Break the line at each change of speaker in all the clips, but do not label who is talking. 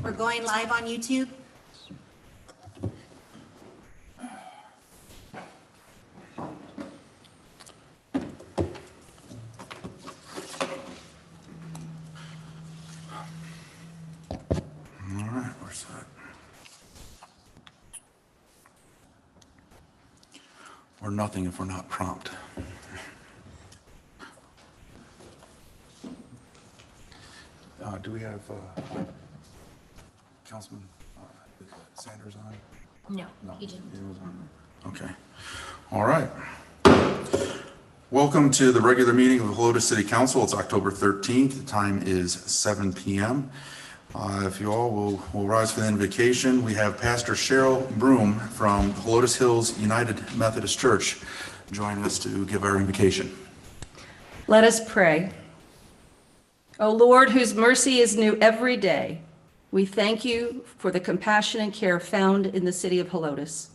We're going live on YouTube.
All right, where's that? We're nothing if we're not prompt. Do we have Councilman Sanders on?
No,
No,
he didn't.
he was on. Okay. All right. Welcome to the regular meeting of the Helotes City Council. It's October 13th. The time is 7 p.m. If you all will rise for the invocation, we have Pastor Cheryl Broom from Helotes Hills United Methodist Church joining us to give our invocation.
Let us pray. O Lord, whose mercy is new every day, we thank you for the compassion and care found in the city of Helotes.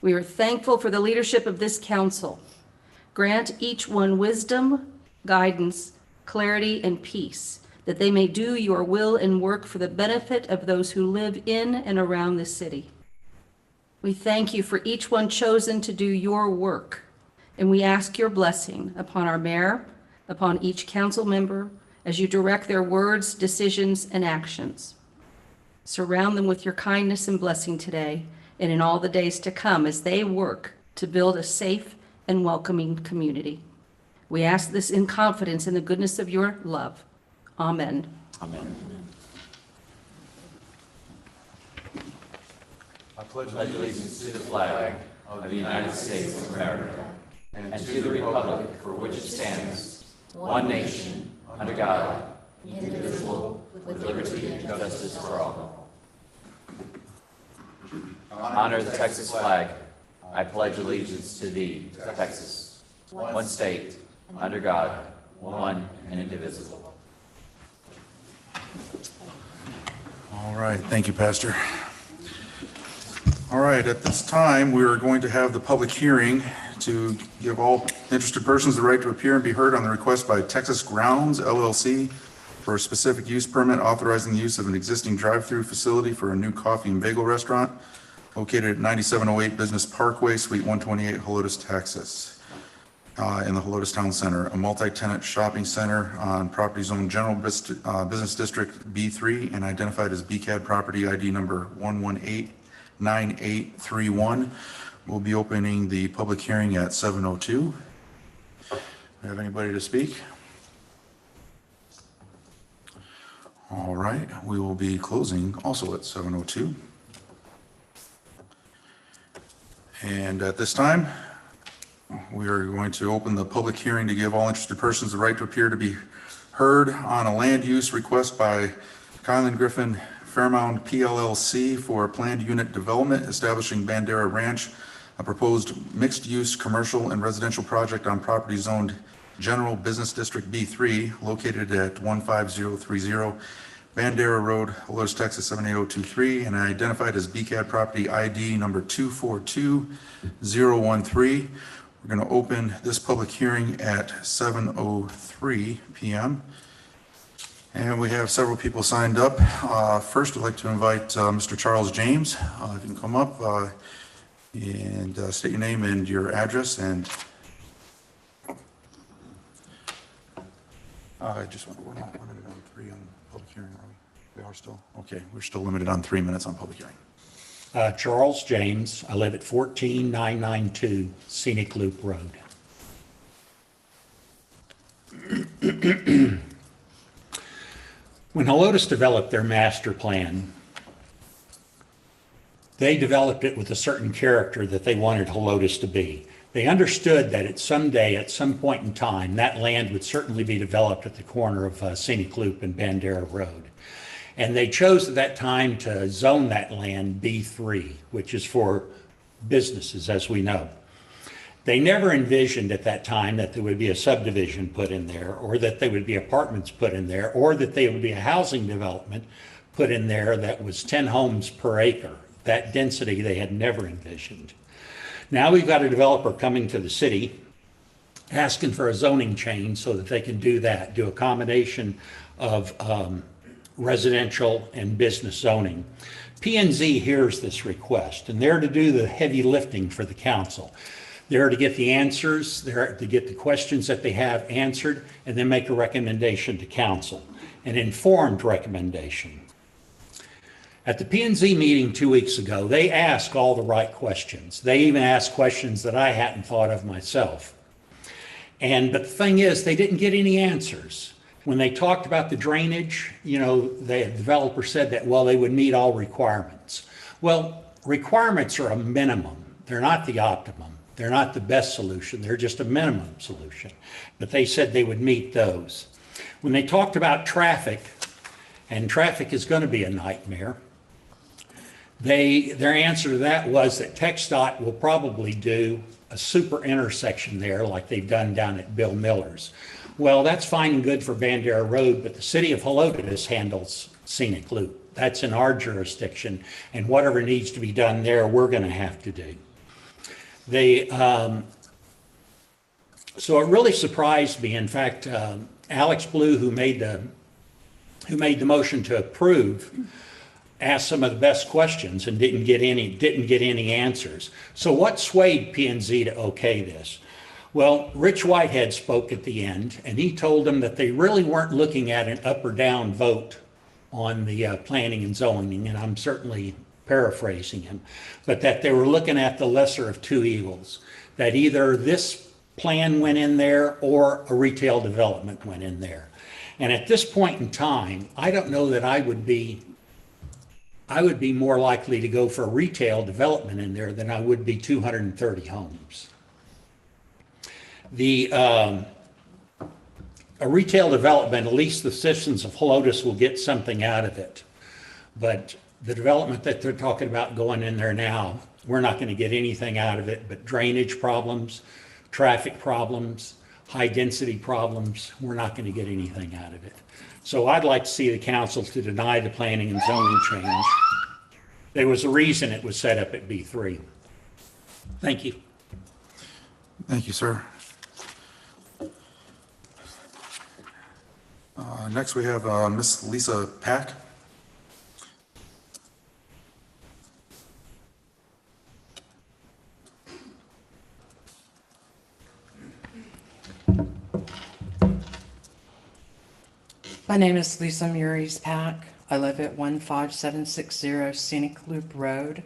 We are thankful for the leadership of this council. Grant each one wisdom, guidance, clarity, and peace, that they may do your will and work for the benefit of those who live in and around the city. We thank you for each one chosen to do your work, and we ask your blessing upon our mayor, upon each council member, as you direct their words, decisions, and actions. Surround them with your kindness and blessing today and in all the days to come as they work to build a safe and welcoming community. We ask this in confidence in the goodness of your love. Amen.
Amen. I pledge allegiance to the flag of the United States of America and to the republic for which it stands, one nation, under God, indivisible, with liberty and justice for all. Honor the Texas flag. I pledge allegiance to thee, Texas, one state, under God, one and indivisible. All right, thank you, Pastor. All right, at this time, we are going to have the public hearing to give all interested persons the right to appear and be heard on the request by Texas Grounds LLC for a specific use permit authorizing the use of an existing drive-through facility for a new coffee and bagel restaurant located at 9708 Business Parkway, Suite 128, Helotes, Texas, in the Helotes Town Center, a multi-tenant shopping center on property zone General Business District B3 and identified as BCAD property ID number 1189831. We'll be opening the public hearing at 7:02. Do we have anybody to speak? All right, we will be closing also at 7:02. And at this time, we are going to open the public hearing to give all interested persons the right to appear to be heard on a land use request by Kylan Griffin Fairmount PLLC for a planned unit development establishing Bandera Ranch, a proposed mixed-use commercial and residential project on property zoned General Business District B3 located at 15030 Bandera Road, Helotes, Texas 78023, and identified as BCAD property ID number 242013. We're going to open this public hearing at 7:03 p.m. And we have several people signed up. First, I'd like to invite Mr. Charles James. If you can come up and state your name and your address. And I just want, we're not limited on 3 on public hearing, are we? We are still? Okay, we're still limited on 3 minutes on public hearing.
Charles James. I live at 14992 Scenic Loop Road. When Helotes developed their master plan, they developed it with a certain character that they wanted Helotes to be. They understood that at some point in time, that land would certainly be developed at the corner of Scenic Loop and Bandera Road. And they chose at that time to zone that land B3, which is for businesses, as we know. They never envisioned at that time that there would be a subdivision put in there, or that there would be apartments put in there, or that there would be a housing development put in there that was 10 homes per acre. That density they had never envisioned. Now we've got a developer coming to the city asking for a zoning change so that they can do that, do a combination of residential and business zoning. P&Z hears this request, and they're to do the heavy lifting for the council. They're to get the answers, they're to get the questions that they have answered, and then make a recommendation to council, an informed recommendation. At the P&Z meeting 2 weeks ago, they asked all the right questions. They even asked questions that I hadn't thought of myself. But the thing is, they didn't get any answers. When they talked about the drainage, the developer said that, well, they would meet all requirements. Well, requirements are a minimum. They're not the optimum. They're not the best solution. They're just a minimum solution. But they said they would meet those. When they talked about traffic, and traffic is going to be a nightmare, their answer to that was that TxDOT will probably do a super intersection there like they've done down at Bill Miller's. Well, that's fine and good for Bandera Road, but the city of Helotes handles Scenic Loop. That's in our jurisdiction, and whatever needs to be done there, we're going to have to do. So it really surprised me. In fact, Alex Blue, who made the motion to approve, asked some of the best questions and didn't get any answers. So what swayed P&Z to okay this? Well, Rich Whitehead spoke at the end, and he told them that they really weren't looking at an up or down vote on the planning and zoning, and I'm certainly paraphrasing him, but that they were looking at the lesser of two evils, that either this plan went in there or a retail development went in there. And at this point in time, I don't know that I would be more likely to go for a retail development in there than I would be 230 homes. A retail development, at least the citizens of Helotes will get something out of it. But the development that they're talking about going in there now, we're not going to get anything out of it but drainage problems, traffic problems, high density problems. We're not going to get anything out of it. So I'd like to see the council to deny the planning and zoning change. There was a reason it was set up at B3. Thank you.
Thank you, sir. Next, we have Miss Lisa Pack.
My name is Lisa Murray's Pack. I live at 15760 Scenic Loop Road,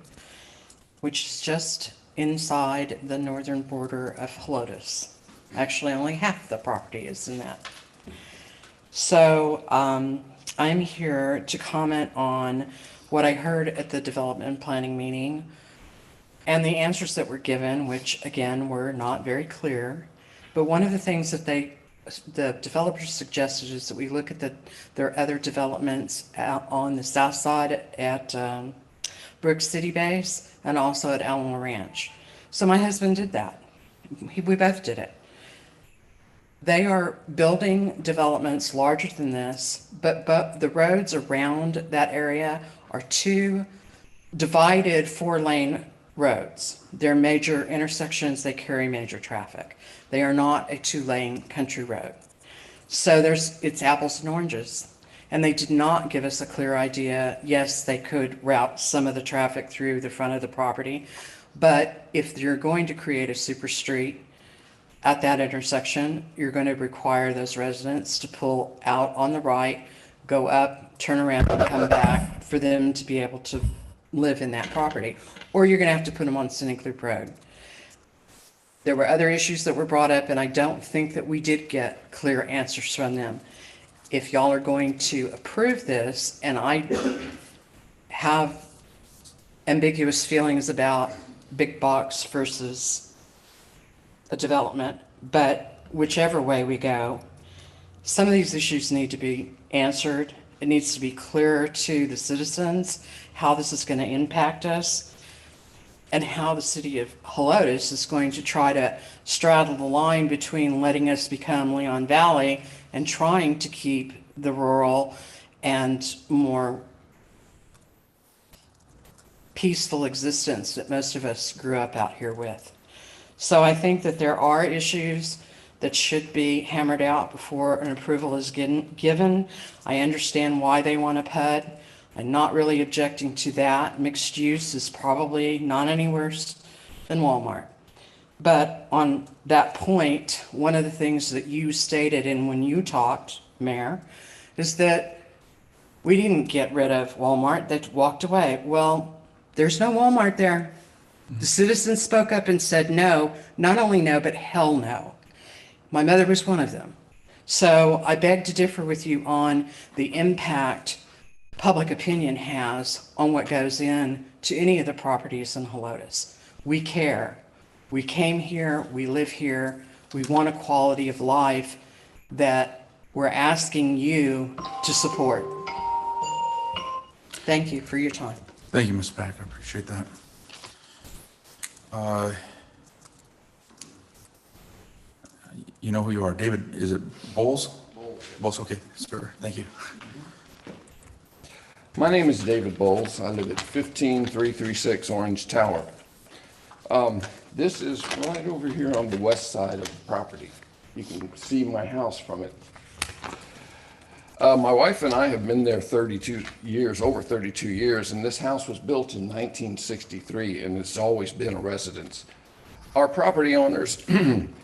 which is just inside the northern border of Helotes. Actually, only half the property is in that. So I'm here to comment on what I heard at the development and planning meeting and the answers that were given, which again were not very clear. But one of the things that the developers suggested is that we look at their other developments out on the south side at Brook City Base and also at Alamo Ranch. So my husband did that. We both did it. They are building developments larger than this, but the roads around that area are two divided 4-lane roads. They're major intersections. They carry major traffic. They are not a 2-lane country road. So it's apples and oranges. And they did not give us a clear idea. Yes, they could route some of the traffic through the front of the property, but if you're going to create a super street at that intersection, you're going to require those residents to pull out on the right, go up, turn around, and come back for them to be able to live in that property. Or you're going to have to put them on Scenic Loop Road. There were other issues that were brought up, and I don't think that we did get clear answers from them. If y'all are going to approve this, and I have ambiguous feelings about big box versus a development, but whichever way we go, some of these issues need to be answered. It needs to be clearer to the citizens how this is going to impact us and how the city of Helotes is going to try to straddle the line between letting us become Leon Valley and trying to keep the rural and more peaceful existence that most of us grew up out here with. So I think that there are issues that should be hammered out before an approval is given. I understand why they want a PUD. I'm not really objecting to that. Mixed use is probably not any worse than Walmart. But on that point, one of the things that you stated and when you talked, Mayor, is that we didn't get rid of Walmart, they walked away. Well, there's no Walmart there. The citizens spoke up and said no, not only no, but hell no. My mother was one of them. So I beg to differ with you on the impact public opinion has on what goes in to any of the properties in Helotes. We care. We came here, we live here, we want a quality of life that we're asking you to support. Thank you for your time.
Thank you, Ms. Pack. I appreciate that. You know who you are. David, is it Bowles? Bowles, okay, sir. Thank you.
My name is David Bowles. I live at 15336 Orange Tower. This is right over here on the west side of the property. You can see my house from it. My wife and I have been there 32 years, over 32 years, and this house was built in 1963, and it's always been a residence. Our property owners,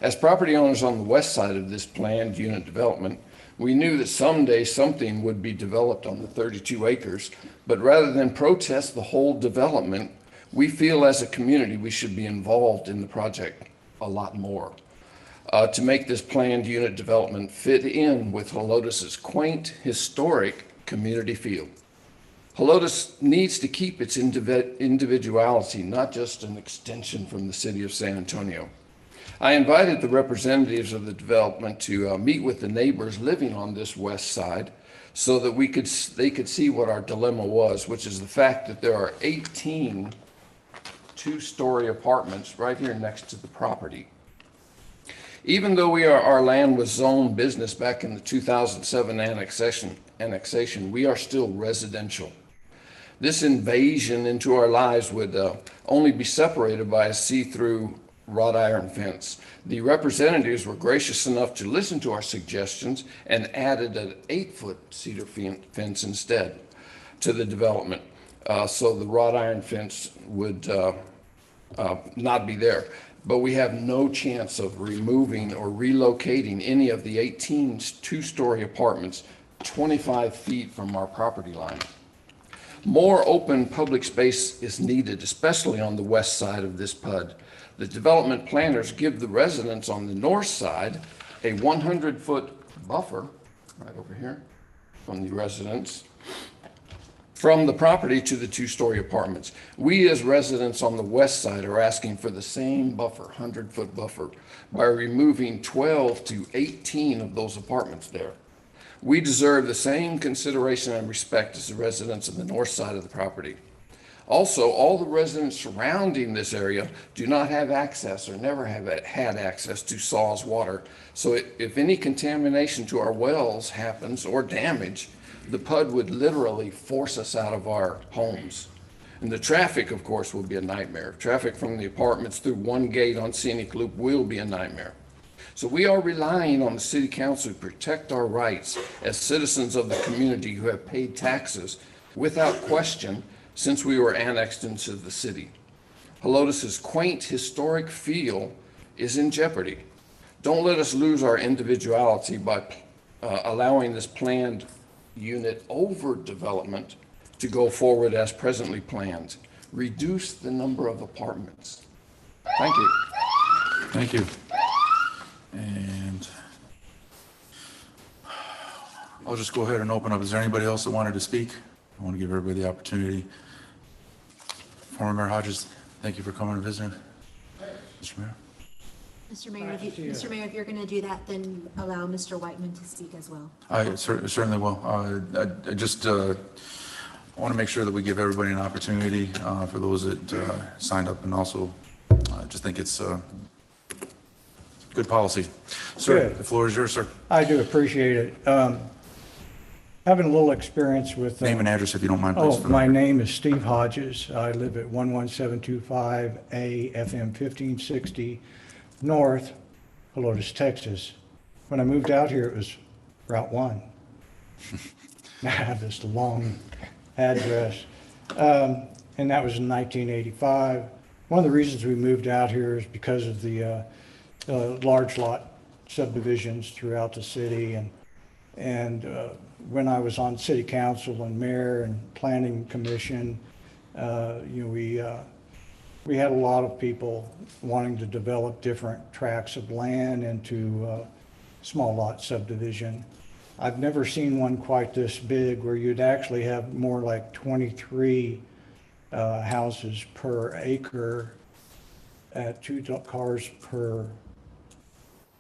as property owners on the west side of this planned unit development, we knew that someday something would be developed on the 32 acres, but rather than protest the whole development, we feel as a community we should be involved in the project a lot more to make this planned unit development fit in with Helotes's quaint, historic community feel. Helotes needs to keep its individuality, not just an extension from the city of San Antonio. I invited the representatives of the development to meet with the neighbors living on this west side so that they could see what our dilemma was, which is the fact that there are 18 two-story apartments right here next to the property. Even though our land was zoned business back in the 2007 annexation, we are still residential. This invasion into our lives would only be separated by a see-through wrought iron fence. The representatives were gracious enough to listen to our suggestions and added an 8-foot cedar fence instead to the development. So the wrought iron fence would not be there. But we have no chance of removing or relocating any of the 18 two-story apartments 25 feet from our property line. More open public space is needed, especially on the west side of this PUD. The development planners give the residents on the north side a 100-foot buffer, right over here, from the residents, from the property to the two-story apartments. We as residents on the west side are asking for the same buffer, 100-foot buffer, by removing 12 to 18 of those apartments there. We deserve the same consideration and respect as the residents on the north side of the property. Also, all the residents surrounding this area do not have access or never have had access to Saw's water. So if any contamination to our wells happens or damage, the PUD would literally force us out of our homes. And the traffic, of course, will be a nightmare. Traffic from the apartments through one gate on Scenic Loop will be a nightmare. So we are relying on the City Council to protect our rights as citizens of the community who have paid taxes without question since we were annexed into the city. Helotes's quaint, historic feel is in jeopardy. Don't let us lose our individuality by allowing this planned unit overdevelopment to go forward as presently planned. Reduce the number of apartments. Thank you.
Thank you. And I'll just go ahead and open up. Is there anybody else that wanted to speak? I want to give everybody the opportunity. Former Mayor Hodges, thank you for coming and visiting. Mr. Mayor.
Mr. Mayor, if you're going to do that, then allow Mr. Whiteman to speak as well.
I certainly will. I just want to make sure that we give everybody an opportunity for those that signed up, and also I just think it's good policy. Sir,
Good.
the floor is yours, sir.
I do appreciate it. Having a little experience with...
Name and address if you don't mind, please.
my name is Steve Hodges. I live at 11725 A FM 1560 North, Helotes, Texas. When I moved out here, it was Route 1. I have this long address. And that was in 1985. One of the reasons we moved out here is because of the large lot subdivisions throughout the city. And when I was on city council and mayor and planning commission, we had a lot of people wanting to develop different tracts of land into small lot subdivision. I've never seen one quite this big where you'd actually have more like 23 houses per acre at 2 cars per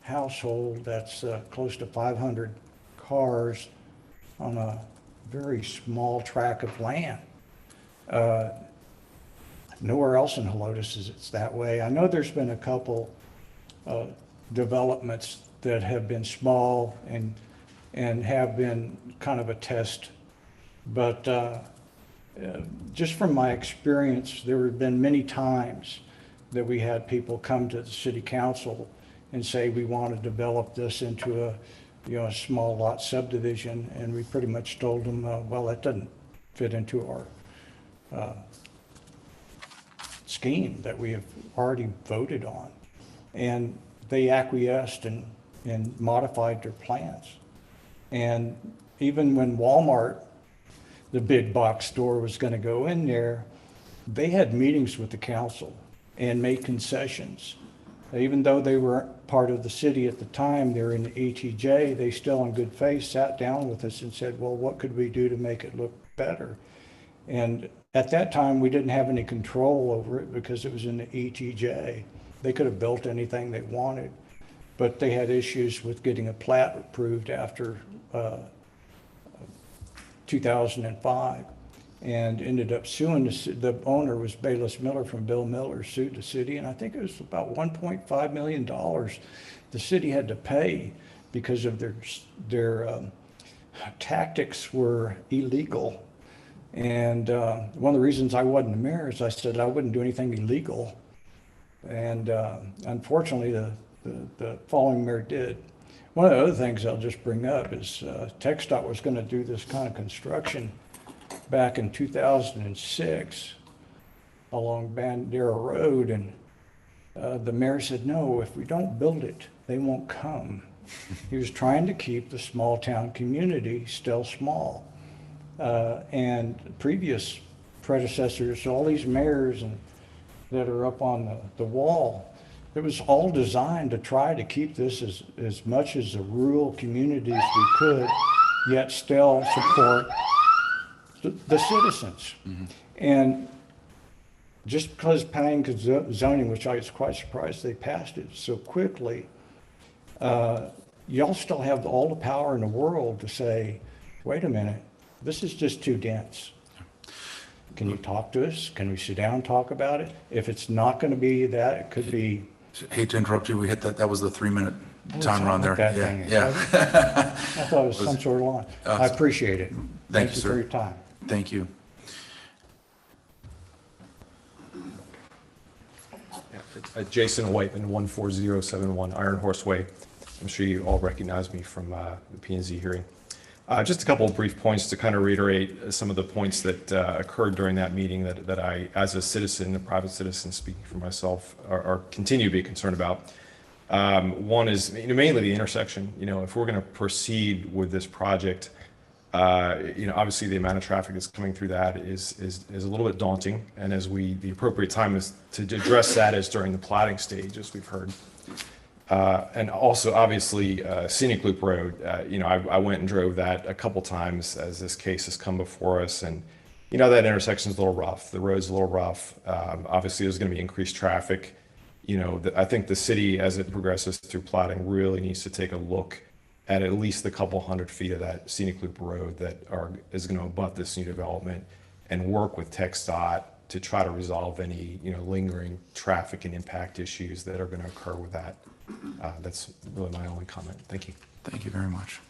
household. That's close to 500 cars on a very small tract of land. Nowhere else in Helotes is it's that way. I know there's been a couple developments that have been small and have been kind of a test, but just from my experience, there have been many times that we had people come to the city council and say, we want to develop this into a small lot subdivision, and we pretty much told them, well, that doesn't fit into our scheme that we have already voted on. And they acquiesced and modified their plans. And even when Walmart, the big box store, was going to go in there, they had meetings with the council and made concessions. Even though they weren't part of the city at the time, they're in the ETJ, they still in good faith sat down with us and said, well, what could we do to make it look better? And at that time, we didn't have any control over it because it was in the ETJ. They could have built anything they wanted, but they had issues with getting a plat approved after 2005 and ended up suing the owner was Bayless Miller from Bill Miller, sued the city, and I think it was about $1.5 million the city had to pay because of their tactics were illegal. And one of the reasons I wasn't the mayor is I said I wouldn't do anything illegal. And unfortunately, the following mayor did. One of the other things I'll just bring up is TxDOT was going to do this kind of construction back in 2006 along Bandera Road. And the mayor said, no, if we don't build it, they won't come. He was trying to keep the small town community still small. And previous predecessors, all these mayors that are up on the wall, it was all designed to try to keep this as much as the rural communities we could, yet still support the citizens. Mm-hmm. And just because planning and zoning, which I was quite surprised they passed it so quickly, y'all still have all the power in the world to say, wait a minute, this is just too dense. Can you talk to us? Can we sit down and talk about it? If it's not going to be that, it could be.
Hate to interrupt you, we hit that was the 3-minute timer on there.
Yeah. I thought it was some sort of line. I appreciate it.
Thank you,
for
sir.
your time.
Thank you.
Jason Whiteman, 14071 Iron Horse Way. I'm sure you all recognize me from the P&Z hearing. Just a couple of brief points to kind of reiterate some of the points that occurred during that meeting that I, as a citizen, a private citizen speaking for myself, or continue to be concerned about. One is mainly the intersection. If we're going to proceed with this project, obviously the amount of traffic that's coming through that is a little bit daunting. And the appropriate time is to address that is during the platting stage, as we've heard. And also, obviously, Scenic Loop Road, I went and drove that a couple times as this case has come before us. And, that intersection is a little rough. The road's a little rough. Obviously, there's going to be increased traffic. I think the city, as it progresses through platting, really needs to take a look at least the couple hundred feet of that Scenic Loop Road that is going to abut this new development and work with TxDOT to try to resolve any, lingering traffic and impact issues that are going to occur with that. That's really my only comment. Thank you.
Thank you very much.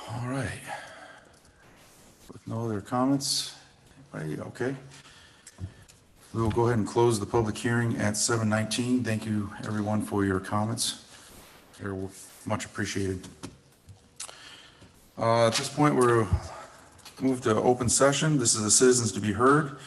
All right. With no other comments, anybody? Okay. We will go ahead and close the public hearing at 7:19. Thank you, everyone, for your comments. They're much appreciated. At this point, we're moved to open session. This is the citizens to be heard.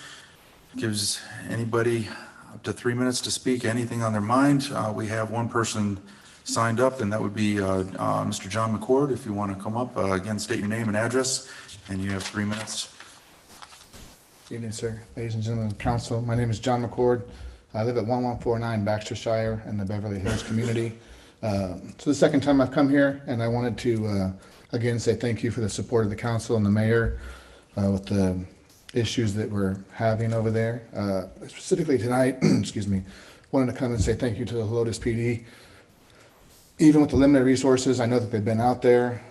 Gives anybody up to 3 minutes to speak anything on their mind. We have one person signed up, and that would be Mr. John McCord. If you want to come up, again, state your name and address, and you have 3 minutes.
Good evening, sir. Ladies and gentlemen of the council, my name is John McCord. I live at 1149 Baxtershire in the Beverly Hills community. It's the second time I've come here, and I wanted to again say thank you for the support of the council and the mayor with the issues that we're having over there. Specifically tonight, excuse me, wanted to come and say thank you to the Helotes PD. Even with the limited resources, I know that they've been out there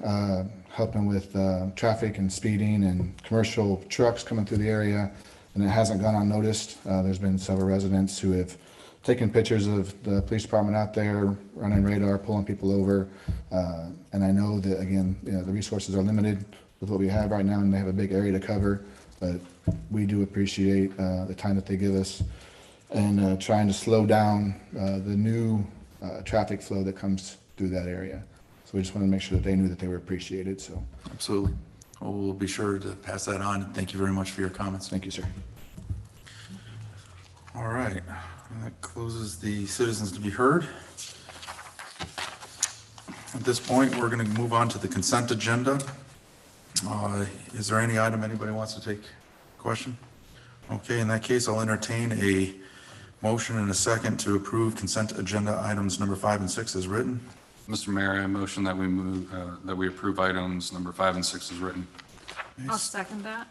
helping with traffic and speeding and commercial trucks coming through the area, and it hasn't gone unnoticed. There's been several residents who have taken pictures of the police department out there, running radar, pulling people over, and I know that, again, the resources are limited with what we have right now, and they have a big area to cover, but we do appreciate the time that they give us and trying to slow down the new traffic flow that comes through that area. So we just wanted to make sure that they knew that they were appreciated. So
Absolutely. Well, we'll be sure to pass that on. Thank you very much for your comments.
thank you, sir.
All right, that closes the citizens to be heard. At this point, we're going to move on to the consent agenda. Is there any item anybody wants to take question? Okay, in that case, I'll entertain a motion and a second to approve consent agenda items number 5 and 6 as written.
Mr. Mayor, I motion that we move, that we approve items number 5 and 6 as written.
I'll second that.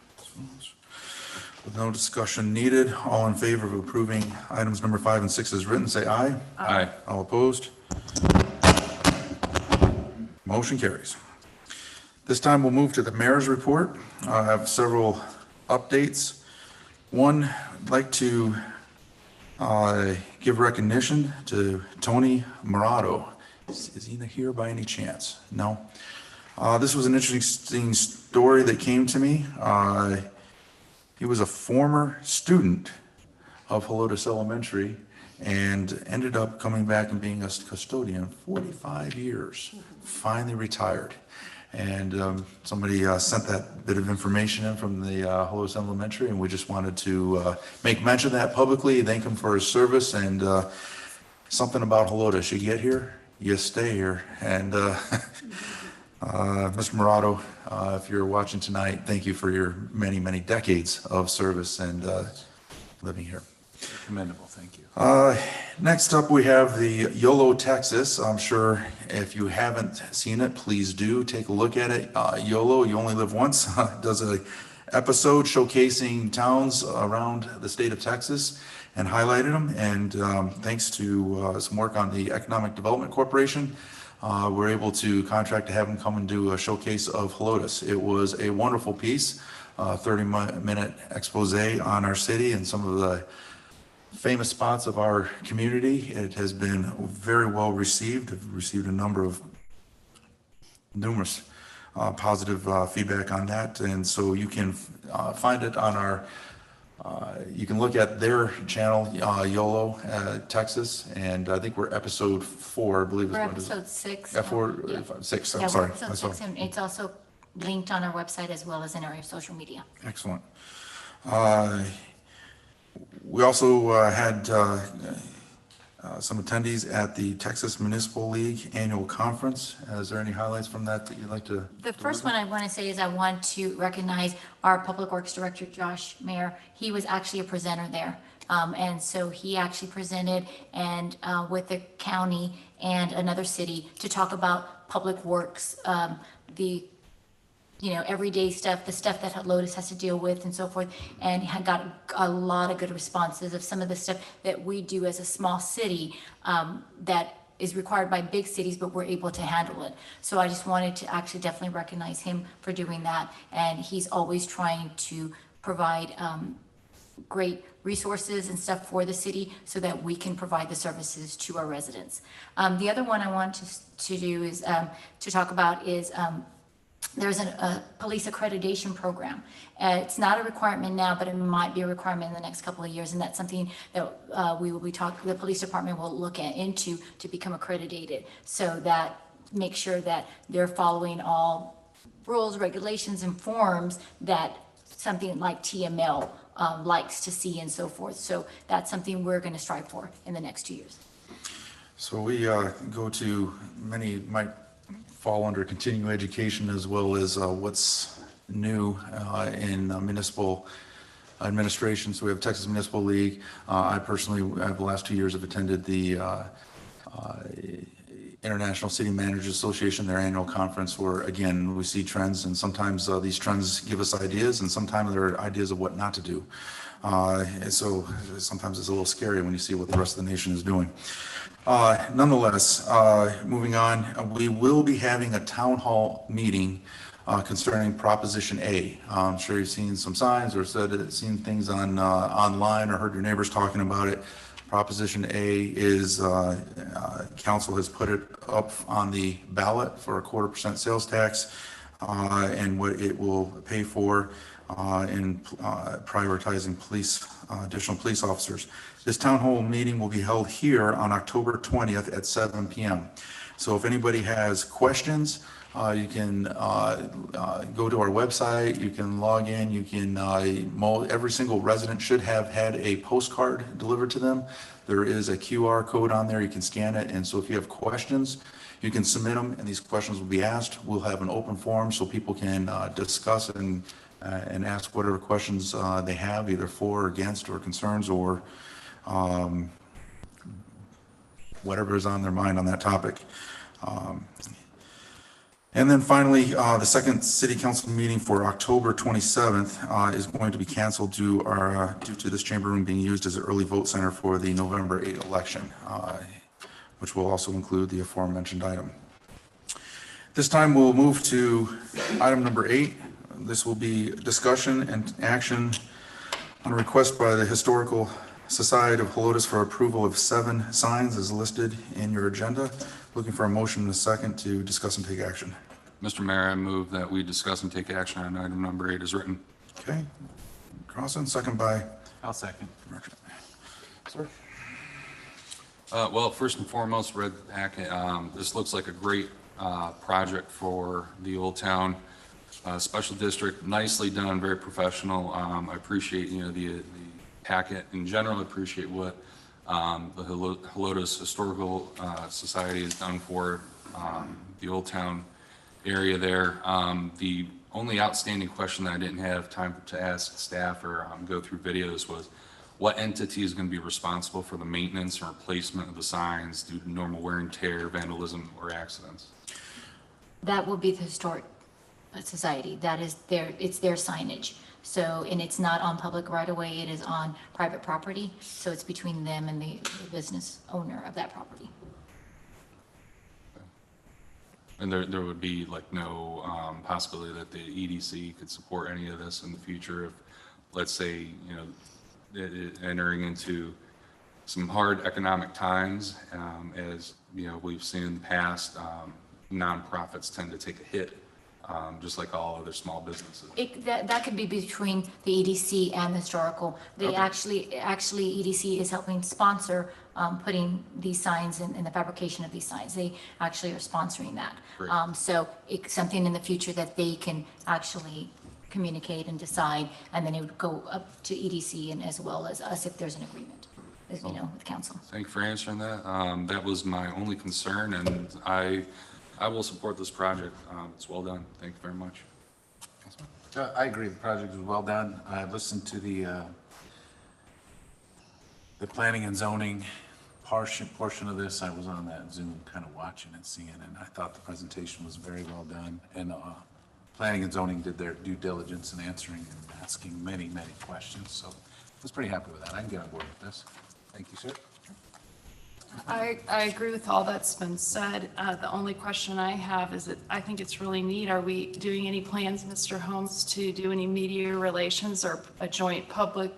With no discussion needed, all in favor of approving items number 5 and 6 as written, say aye.
Aye.
All opposed? Motion carries. This time we'll move to the mayor's report. I have several updates. One, I'd like to give recognition to Tony Morato. Is he here by any chance? No. This was an interesting story that came to me. He was a former student of Helotes Elementary and ended up coming back and being a custodian 45 years, finally retired. And somebody sent that bit of information in from the Helotes Elementary, and we just wanted to make mention of that publicly, thank him for his service, and something about Helotes. You get here, you stay here. And Mr. Morato, if you're watching tonight, thank you for your many, many decades of service and living here.
Commendable, thank you.
Next up, we have the YOLO Texas. I'm sure if you haven't seen it, please do take a look at it. YOLO, you only live once, does an episode showcasing towns around the state of Texas and highlighted them. And thanks to some work on the Economic Development Corporation, we're able to contract to have them come and do a showcase of Helotes. It was a wonderful piece, 30-minute expose on our city and some of the famous spots of our community. It has been very well received. I've received a number of numerous positive feedback on that. And so you can find it on our, you can look at their channel, YOLO Texas, and I think we're episode 4, I believe.
We're episode 6.
Yeah, 4,
Yeah.
6,
Yeah,
I'm sorry.
we're episode 6, and it's also linked on our website as well as in our social media.
Excellent. We also had some attendees at the Texas Municipal League Annual Conference. Is there any highlights from that that you'd like to?
The first one I want to say is I want to recognize our Public Works Director, Josh Mayer. He was actually a presenter there. And so he actually presented and with the county and another city to talk about public works, the everyday stuff, the stuff that Helotes has to deal with and so forth. And I got a lot of good responses of some of the stuff that we do as a small city that is required by big cities, but we're able to handle it. So I just wanted to actually definitely recognize him for doing that. And he's always trying to provide great resources and stuff for the city so that we can provide the services to our residents. The other one I want to do is to talk about is there's a police accreditation program. It's not a requirement now, but it might be a requirement in the next couple of years, and that's something that we will be talking, the police department will look into to become accredited, so that make sure that they're following all rules, regulations, and forms that something like TML likes to see and so forth. So that's something we're going to strive for in the next 2 years.
So we go to, many might fall under continuing education as well as what's new in municipal administration. So we have Texas Municipal League. I personally, the last 2 years have attended the International City Managers Association, their annual conference, where again, we see trends, and sometimes these trends give us ideas, and sometimes they're ideas of what not to do. And so sometimes it's a little scary when you see what the rest of the nation is doing. Nonetheless, moving on, we will be having a town hall meeting concerning Proposition A. I'm sure you've seen some signs or seen things on online or heard your neighbors talking about it. Proposition A is, council has put it up on the ballot for a 1/4% sales tax, and what it will pay for in prioritizing additional police officers. This town hall meeting will be held here on October 20th at 7 p.m. So if anybody has questions, you can go to our website, you can log in, you can, every single resident should have had a postcard delivered to them. There is a QR code on there, you can scan it, and so if you have questions, you can submit them, and these questions will be asked. We'll have an open forum so people can discuss and ask whatever questions they have, either for or against, or concerns, or whatever is on their mind on that topic. And then finally, the second city council meeting for October 27th is going to be canceled due to this chamber room being used as an early vote center for the November 8 election, which will also include the aforementioned item. This time we'll move to item number 8. This will be discussion and action on a request by the Historical Society of Helotes for approval of 7 signs as listed in your agenda. Looking for a motion and a second to discuss and take action.
Mr. Mayor, I move that we discuss and take action on item number 8 as written.
Okay. Crossan, second by
I'll second.
Sir.
Well, first and foremost, read the packet. This looks like a great project for the Old Town Special District. Nicely done, very professional. I appreciate, the packet in general. I appreciate what the Helotes Historical Society has done for the Old Town area there. The only outstanding question that I didn't have time to ask staff or go through videos was, what entity is going to be responsible for the maintenance or replacement of the signs due to normal wear and tear, vandalism, or accidents?
That will be the Historic Society. That is it's their signage. So, and it's not on public right of way, it is on private property. So it's between them and the business owner of that property.
And there would be like no possibility that the EDC could support any of this in the future if, let's say, entering into some hard economic times, as we've seen in the past, nonprofits tend to take a hit, just like all other small businesses.
That could be between the EDC and the historical. They
Okay.
actually EDC is helping sponsor putting these signs in the fabrication of these signs. They actually are sponsoring that.
Great.
So it's something in the future that they can actually communicate and decide, and then it would go up to EDC and as well as us if there's an agreement, as with council.
Thank you for answering that. That was my only concern, and I will support this project. It's well done. Thank you very much.
I agree, the project was well done. I listened to the planning and zoning portion of this. I was on that Zoom kind of watching and seeing, and I thought the presentation was very well done. And planning and zoning did their due diligence in answering and asking many, many questions. So I was pretty happy with that. I can get on board with this. Thank you, sir.
I agree with all that's been said. The only question I have is that I think it's really neat. Are we doing any plans, Mr. Holmes, to do any media relations or a joint public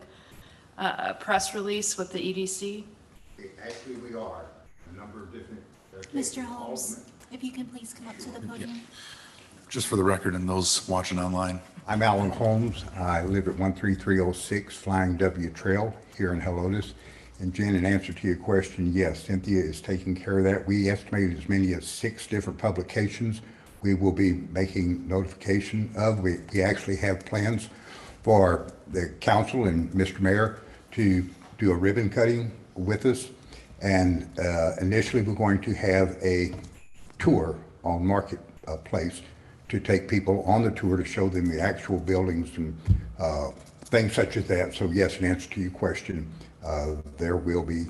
press release with the EDC?
Actually, we are. A number of different.
Mr. Holmes, if you can please come up to the podium.
just for the record and those watching online.
I'm Alan Holmes. I live at 13306 Flying W Trail here in Helotes. And Jen, in answer to your question, yes, Cynthia is taking care of that. We estimate as many as 6 different publications we will be making notification of. We actually have plans for the council and Mr. Mayor to do a ribbon cutting with us. And initially, we're going to have a tour on Marketplace to take people on the tour to show them the actual buildings and things such as that. So yes, in answer to your question, there will be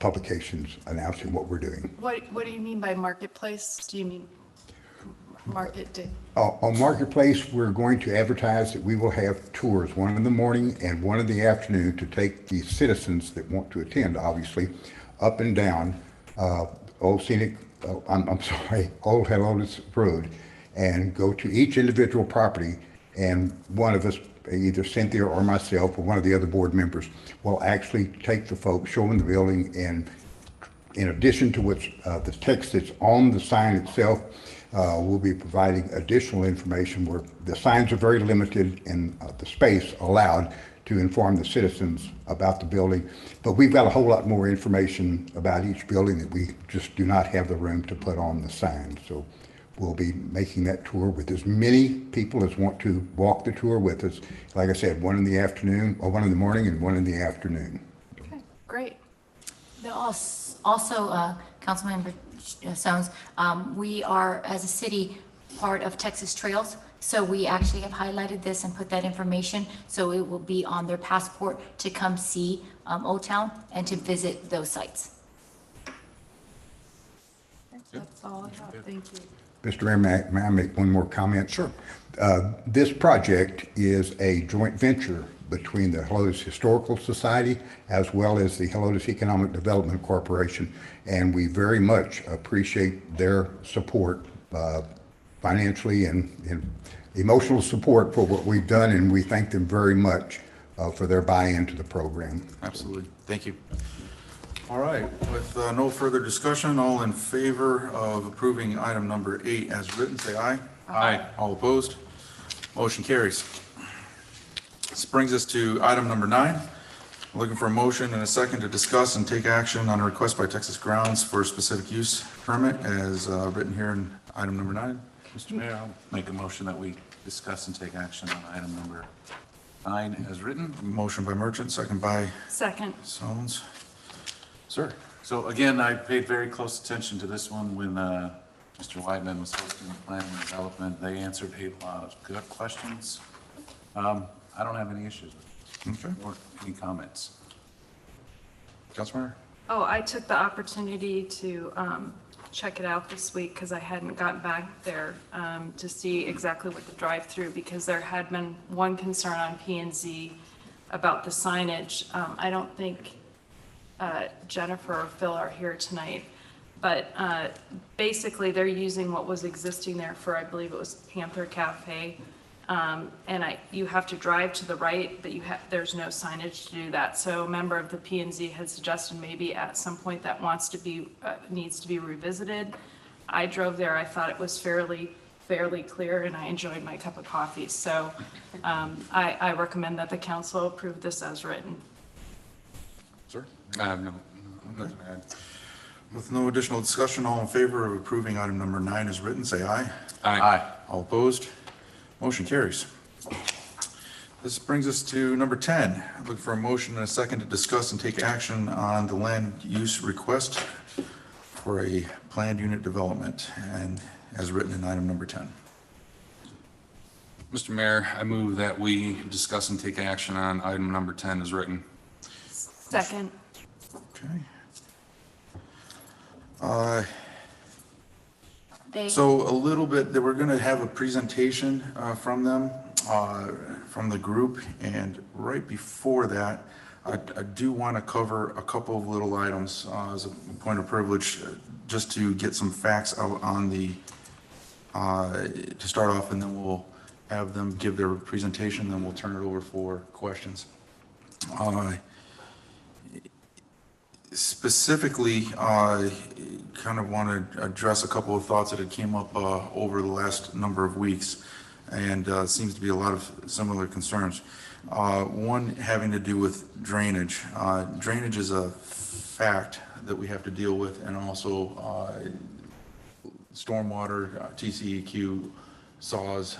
publications announcing what we're doing.
What do you mean by marketplace? Do you mean market day?
On Marketplace, we're going to advertise that we will have tours, one in the morning and one in the afternoon, to take the citizens that want to attend, obviously, up and down Old Helotes Road, and go to each individual property, and one of us, either Cynthia or myself or one of the other board members, will actually take the folks, show them the building, and in addition to what's the text that's on the sign itself, we'll be providing additional information where the signs are very limited in the space allowed to inform the citizens about the building. But we've got a whole lot more information about each building that we just do not have the room to put on the sign. So we'll be making that tour with as many people as want to walk the tour with us. Like I said, one in the afternoon, or one in the morning and one in the afternoon.
Okay, great.
Also, Councilmember Stones, we are, as a city, part of Texas Trails. So we actually have highlighted this and put that information, so it will be on their passport to come see Old Town and to visit those sites.
That's all I have. Thank you.
Mr. Mayor, may I make one more comment? Sure. This project is a joint venture between the Helotes Historical Society as well as the Helotes Economic Development Corporation, and we very much appreciate their support financially and emotional support for what we've done, and we thank them very much for their buy-in to the program.
Absolutely. Thank you. All right, with no further discussion, all in favor of approving item number 8 as written, say aye. Aye. All opposed? Motion carries. This brings us to item number 9. Looking for a motion and a second to discuss and take action on a request by Texas Grounds for a specific use permit as written here in item number 9.
Mr. Mayor, I'll make a motion that we discuss and take action on item number 9 as written.
Motion by Merchant, second by
Second.
Stones. Sir?
So again, I paid very close attention to this one when Mr. Whiteman was hosting the planning and development. They answered a lot of good questions. I don't have any issues with it.
Okay.
Or any comments.
Councilmember?
Oh, I took the opportunity to check it out this week because I hadn't gotten back there to see exactly what the drive-through, because there had been one concern on P&Z about the signage. I don't think Jennifer or Phil are here tonight, but basically they're using what was existing there for, I believe it was Panther Cafe. And you have to drive to the right, but there's no signage to do that. So a member of the P&Z had suggested maybe at some point that needs to be revisited. I drove there, I thought it was fairly clear, and I enjoyed my cup of coffee. So I recommend that the council approve this as written.
Sir?
I have nothing to add.
With no additional discussion, all in favor of approving item number 9 as written, say aye.
Aye.
All opposed? Motion carries. This brings us to number 10. Looking for a motion and a second to discuss and take action on the land use request for a planned unit development, and as written in item number 10.
Mr. Mayor, I move that we discuss and take action on item number 10 as written.
Second.
Okay.
So
a little bit, we're going to have a presentation from them, from the group, and right before that, I do want to cover a couple of little items as a point of privilege, just to get some facts out on the, to start off, and then we'll have them give their presentation, then we'll turn it over for questions. Specifically, I kind of want to address a couple of thoughts that had came up over the last number of weeks, and seems to be a lot of similar concerns. One having to do with drainage. Drainage is a fact that we have to deal with, and also stormwater, TCEQ, SAWS,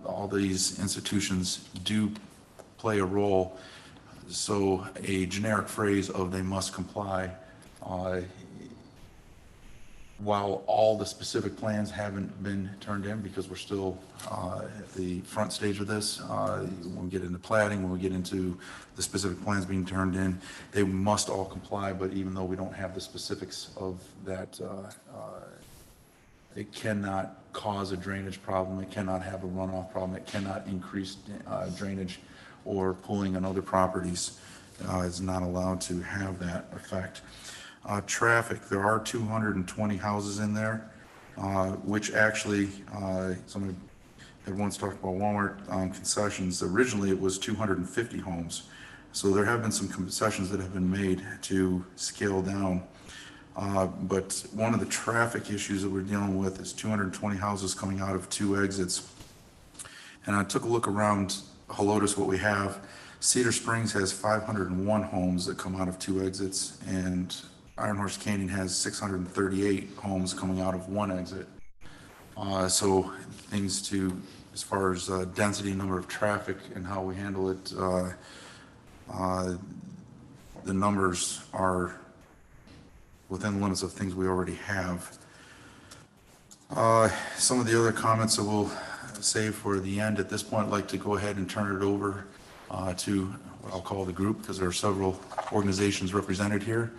all these institutions do play a role. So a generic phrase of they must comply, while all the specific plans haven't been turned in, because we're still at the front stage of this, when we get into plating, when we get into the specific plans being turned in, they must all comply. But even though we don't have the specifics of that, it cannot cause a drainage problem, it cannot have a runoff problem, it cannot increase drainage or pooling on other properties. Is not allowed to have that effect. Traffic, there are 220 houses in there, which actually, somebody had once talked about Walmart concessions. Originally, it was 250 homes. So there have been some concessions that have been made to scale down. But one of the traffic issues that we're dealing with is 220 houses coming out of 2 exits. And I took a look around Helotes, what we have. Cedar Springs has 501 homes that come out of 2 exits, and Iron Horse Canyon has 638 homes coming out of 1 exit. So things to, as far as density, number of traffic, and how we handle it, the numbers are within the limits of things we already have. Some of the other comments that we'll save for the end. At this point, I'd like to go ahead and turn it over to what I'll call the group, because there are several organizations represented here.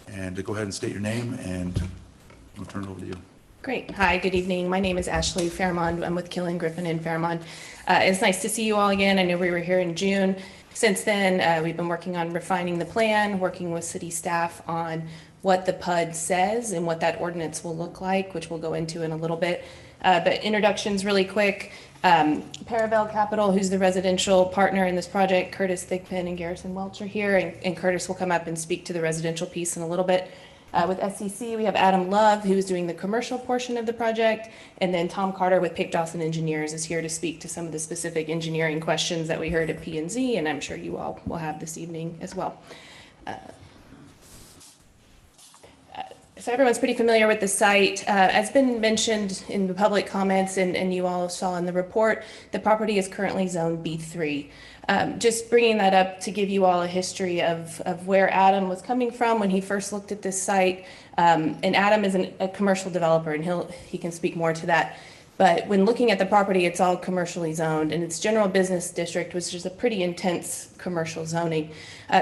And to go ahead and state your name, and I'll turn it over to you.
Great. Hi, good evening. My name is Ashley Fairmont. I'm with Killen Griffin in Fairmont. It's nice to see you all again. I know we were here in June. Since then, we've been working on refining the plan, working with city staff on what the PUD says and what that ordinance will look like, which we'll go into in a little bit. But introductions really quick. Paravel Capital, who's the residential partner in this project, Curtis Thigpen and Garrison Welch are here, and Curtis will come up and speak to the residential piece in a little bit. With SCC, we have Adam Love, who is doing the commercial portion of the project, and then Tom Carter with Pick Dawson Engineers is here to speak to some of the specific engineering questions that we heard at P&Z, and I'm sure you all will have this evening as well. So everyone's pretty familiar with the site. As been mentioned in the public comments and you all saw in the report, the property is currently zoned B3. Just bringing that up to give you all a history of where Adam was coming from when he first looked at this site. And Adam is a commercial developer, and he can speak more to that. But when looking at the property, it's all commercially zoned, and it's general business district, which is a pretty intense commercial zoning.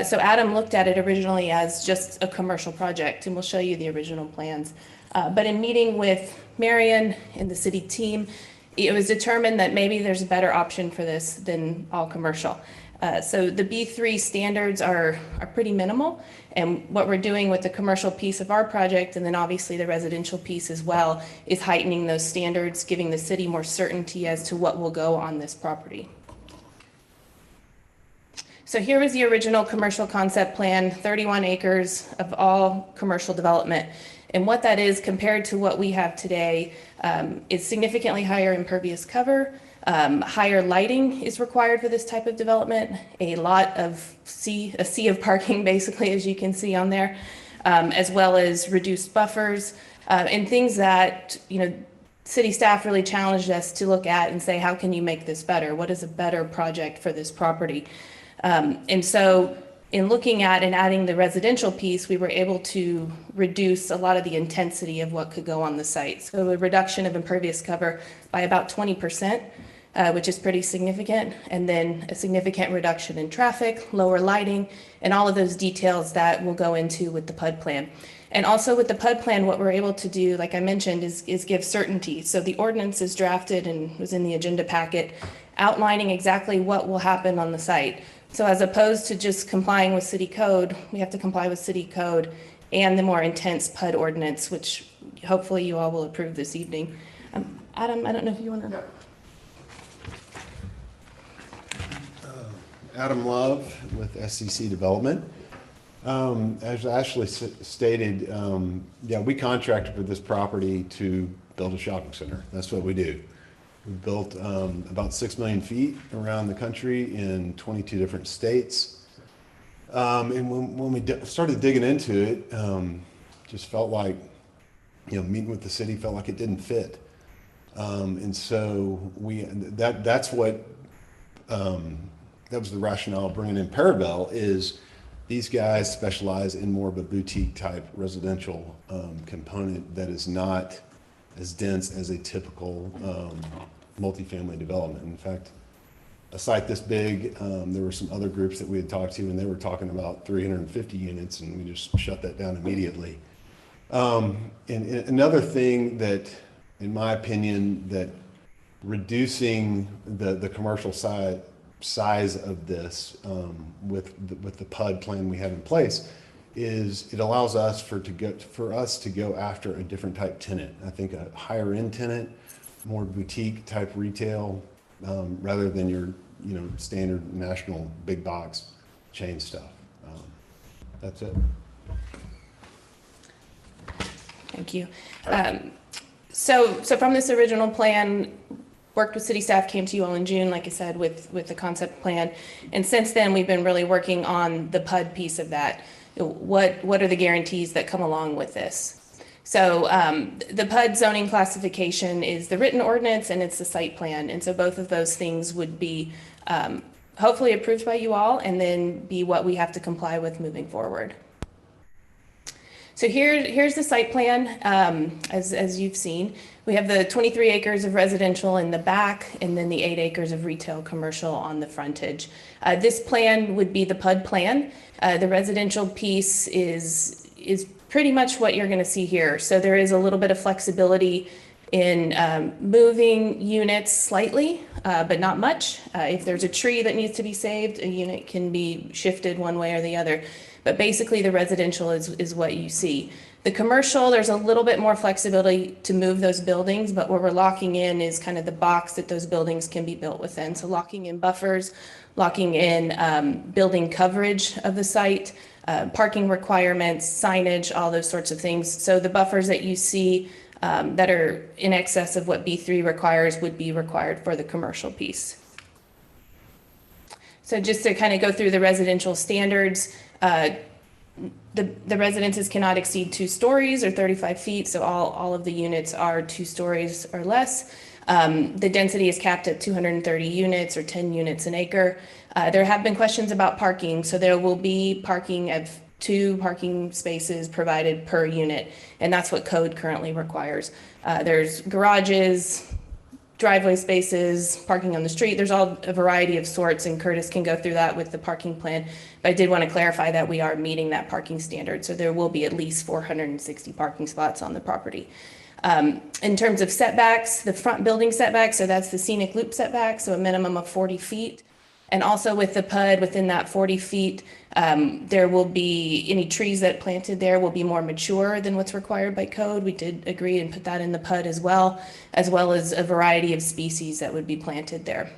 So Adam looked at it originally as just a commercial project, and we'll show you the original plans. But in meeting with Marion and the city team, it was determined that maybe there's a better option for this than all commercial. So the B3 standards are pretty minimal, and what we're doing with the commercial piece of our project, and then obviously the residential piece as well, is heightening those standards, giving the city more certainty as to what will go on this property. So here was the original commercial concept plan, 31 acres of all commercial development. And what that is compared to what we have today is significantly higher impervious cover. Higher lighting is required for this type of development. A sea of parking, basically, as you can see on there, as well as reduced buffers and things that, city staff really challenged us to look at and say, how can you make this better? What is a better project for this property? And so in looking at and adding the residential piece, we were able to reduce a lot of the intensity of what could go on the site. So a reduction of impervious cover by about 20%, which is pretty significant, and then a significant reduction in traffic, lower lighting, and all of those details that we'll go into with the PUD plan. And also with the PUD plan, what we're able to do, like I mentioned, is give certainty. So the ordinance is drafted and was in the agenda packet, outlining exactly what will happen on the site. So as opposed to just complying with city code, we have to comply with city code and the more intense PUD ordinance, which hopefully you all will approve this evening. Adam, I don't know if you want to.
Adam Love with SCC Development. As Ashley stated, yeah, we contracted for this property to build a shopping center. That's what we do. We built about 6 million feet around the country in 22 different states. And when we started digging into it, just felt like, meeting with the city felt like it didn't fit. And so that's what, that was the rationale of bringing in Parabel is these guys specialize in more of a boutique type residential component that is not as dense as a typical multifamily development. In fact, a site this big, there were some other groups that we had talked to and they were talking about 350 units and we just shut that down immediately. And another thing that, in my opinion, that reducing the commercial size of this with the PUD plan we have in place is it allows us for us to go after a different type tenant. I think a higher end tenant, more boutique type retail, rather than your standard national big box chain stuff. That's it.
Thank you. So from this original plan, worked with city staff, came to you all in June, like I said, with the concept plan. And since then, we've been really working on the PUD piece of that. What are the guarantees that come along with this? So the PUD zoning classification is the written ordinance and it's the site plan. And so both of those things would be hopefully approved by you all and then be what we have to comply with moving forward. So here's the site plan, as you've seen. We have the 23 acres of residential in the back and then the 8 acres of retail commercial on the frontage. This plan would be the PUD plan. The residential piece is pretty much what you're going to see here. So there is a little bit of flexibility in moving units slightly, but not much. If there's a tree that needs to be saved, a unit can be shifted one way or the other. But basically the residential is what you see. The commercial, there's a little bit more flexibility to move those buildings, but what we're locking in is kind of the box that those buildings can be built within. So locking in buffers, locking in building coverage of the site, parking requirements, signage, all those sorts of things. So the buffers that you see that are in excess of what B3 requires would be required for the commercial piece. So just to kind of go through the residential standards, the residences cannot exceed 2 stories or 35 feet. So all of the units are 2 stories or less. The density is capped at 230 units or 10 units an acre. There have been questions about parking. So there will be parking of 2 parking spaces provided per unit. And that's what code currently requires. There's garages, driveway spaces, parking on the street. There's all a variety of sorts, and Curtis can go through that with the parking plan. But I did want to clarify that we are meeting that parking standard. So there will be at least 460 parking spots on the property. In terms of setbacks, the front building setback, so that's the scenic loop setback, so a minimum of 40 feet. And also with the PUD, within that 40 feet, there will be any trees that planted there will be more mature than what's required by code. We did agree and put that in the PUD as well as a variety of species that would be planted there.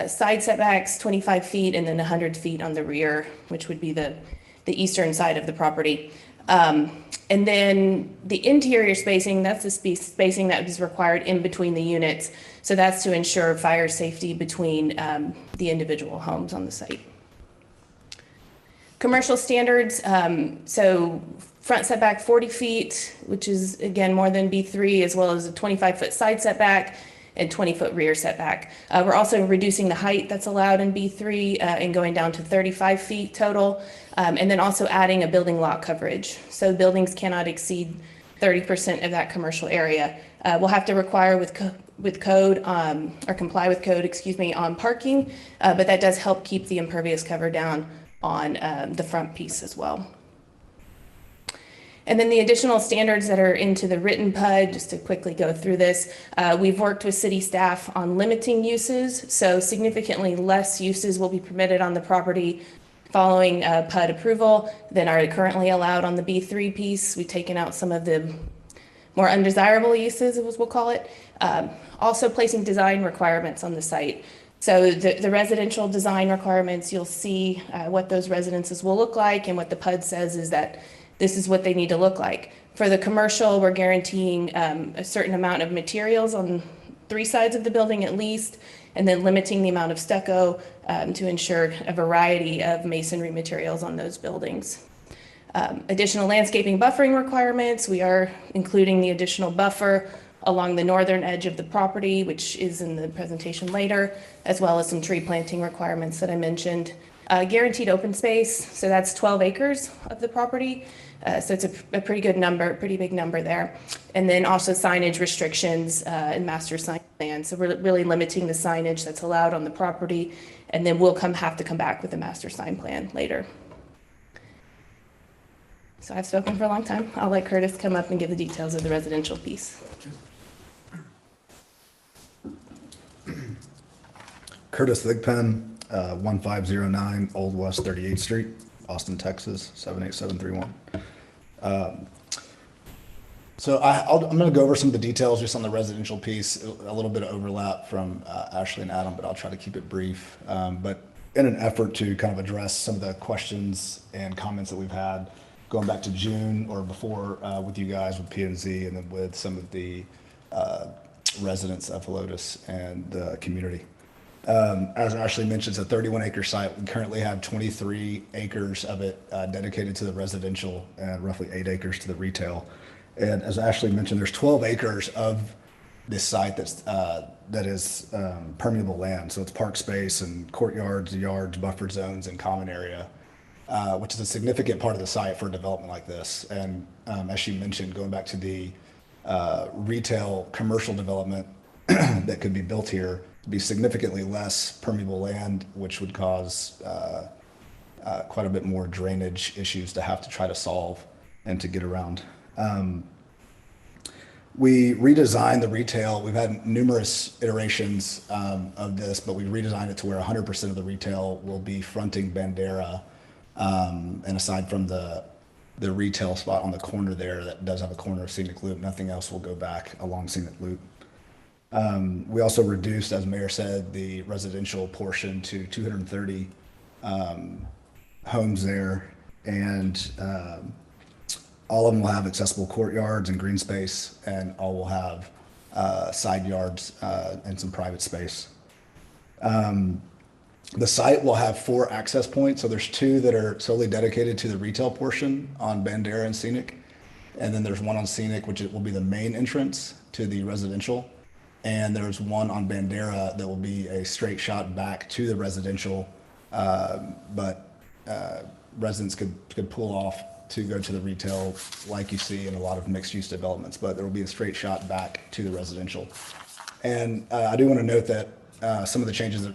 Side setbacks, 25 feet, and then 100 feet on the rear, which would be the eastern side of the property. And then the interior spacing, that's the spacing that is required in between the units. So that's to ensure fire safety between the individual homes on the site. Commercial standards, so front setback 40 feet, which is again more than B3, as well as a 25-foot side setback and 20-foot rear setback. We're also reducing the height that's allowed in B3 and going down to 35 feet total, and then also adding a building lot coverage. So buildings cannot exceed 30% of that commercial area. We'll have to require with code, or comply with code, on parking, but that does help keep the impervious cover down on the front piece as well. And then the additional standards that are into the written PUD, just to quickly go through this, we've worked with city staff on limiting uses. So significantly less uses will be permitted on the property following PUD approval than are currently allowed on the B3 piece. We've taken out some of the more undesirable uses, as we'll call it. Also placing design requirements on the site. So the residential design requirements, you'll see what those residences will look like, and what the PUD says is that this is what they need to look like. For the commercial, we're guaranteeing a certain amount of materials on 3 sides of the building at least, and then limiting the amount of stucco to ensure a variety of masonry materials on those buildings. Additional landscaping buffering requirements, we are including the additional buffer along the northern edge of the property, which is in the presentation later, as well as some tree planting requirements that I mentioned. Guaranteed open space, so that's 12 acres of the property. So it's a pretty good number, pretty big number there. And then also signage restrictions and master sign plan. So we're really limiting the signage that's allowed on the property, and then we'll have to come back with a master sign plan later. So I've spoken for a long time. I'll let Curtis come up and give the details of the residential piece.
Curtis Thigpen, 1509 Old West 38th Street, Austin, Texas, 78731. So I'm going to go over some of the details just on the residential piece, a little bit of overlap from Ashley and Adam, but I'll try to keep it brief. But in an effort to kind of address some of the questions and comments that we've had going back to June or before with you guys, with P&Z, and then with some of the residents of Helotes and the community. As Ashley mentioned, it's a 31-acre site. We currently have 23 acres of it dedicated to the residential and roughly 8 acres to the retail. And as Ashley mentioned, there's 12 acres of this site that is permeable land. So it's park space and courtyards, yards, buffer zones, and common area, which is a significant part of the site for a development like this. And as she mentioned, going back to the retail commercial development that could be built here, be significantly less permeable land, which would cause quite a bit more drainage issues to have to try to solve and to get around. We redesigned the retail. We've had numerous iterations of this, but we redesigned it to where 100% of the retail will be fronting Bandera. And aside from the retail spot on the corner there that does have a corner of Scenic Loop, nothing else will go back along Scenic Loop. We also reduced, as Mayor said, the residential portion to 230 homes there, and all of them will have accessible courtyards and green space, and all will have side yards and some private space. The site will have 4 access points, so there's 2 that are solely dedicated to the retail portion on Bandera and Scenic, and then there's one on Scenic, which will be the main entrance to the residential. And there's one on Bandera that will be a straight shot back to the residential, but residents could pull off to go to the retail like you see in a lot of mixed-use developments, but there will be a straight shot back to the residential. And I do want to note that some of the changes,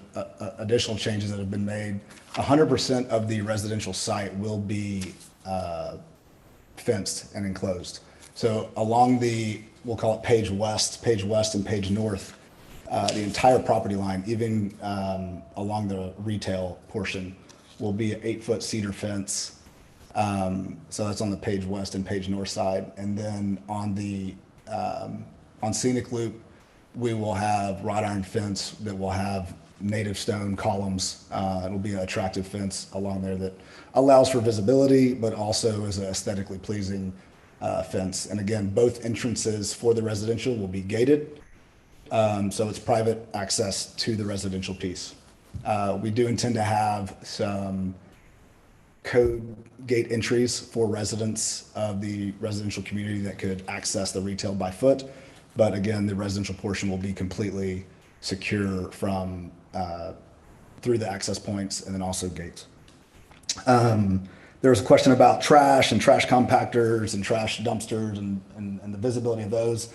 additional changes that have been made, 100% of the residential site will be fenced and enclosed. So along the, we'll call it page west and page north, the entire property line, even along the retail portion, will be an 8-foot cedar fence. So that's on the page west and page north side. And then on the on Scenic Loop, we will have wrought iron fence that will have native stone columns. It'll be an attractive fence along there that allows for visibility, but also is an aesthetically pleasing fence. And again, both entrances for the residential will be gated. So it's private access to the residential piece. We do intend to have some code gate entries for residents of the residential community that could access the retail by foot. But again, the residential portion will be completely secure from through the access points and then also gates. There was a question about trash and trash compactors and trash dumpsters and the visibility of those.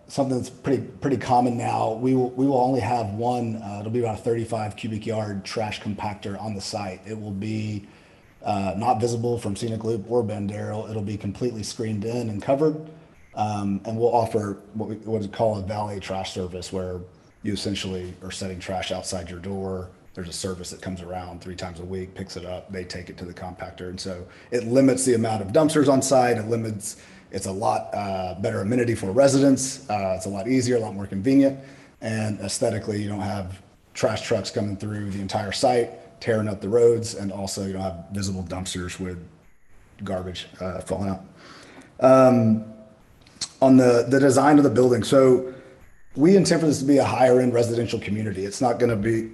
Something that's pretty common now. We will only have one. It'll be about a 35 cubic yard trash compactor on the site. It will be not visible from Scenic Loop or Bandera. It'll be completely screened in and covered. And we'll offer what we call a valet trash service, where you essentially are setting trash outside your door. There's a service that comes around 3 times a week, picks it up, they take it to the compactor. And so it limits the amount of dumpsters on site. It's a lot better amenity for residents. It's a lot easier, a lot more convenient. And aesthetically, you don't have trash trucks coming through the entire site, tearing up the roads, and also you don't have visible dumpsters with garbage falling out. On the design of the building, so we intend for this to be a higher end residential community. It's not going to be,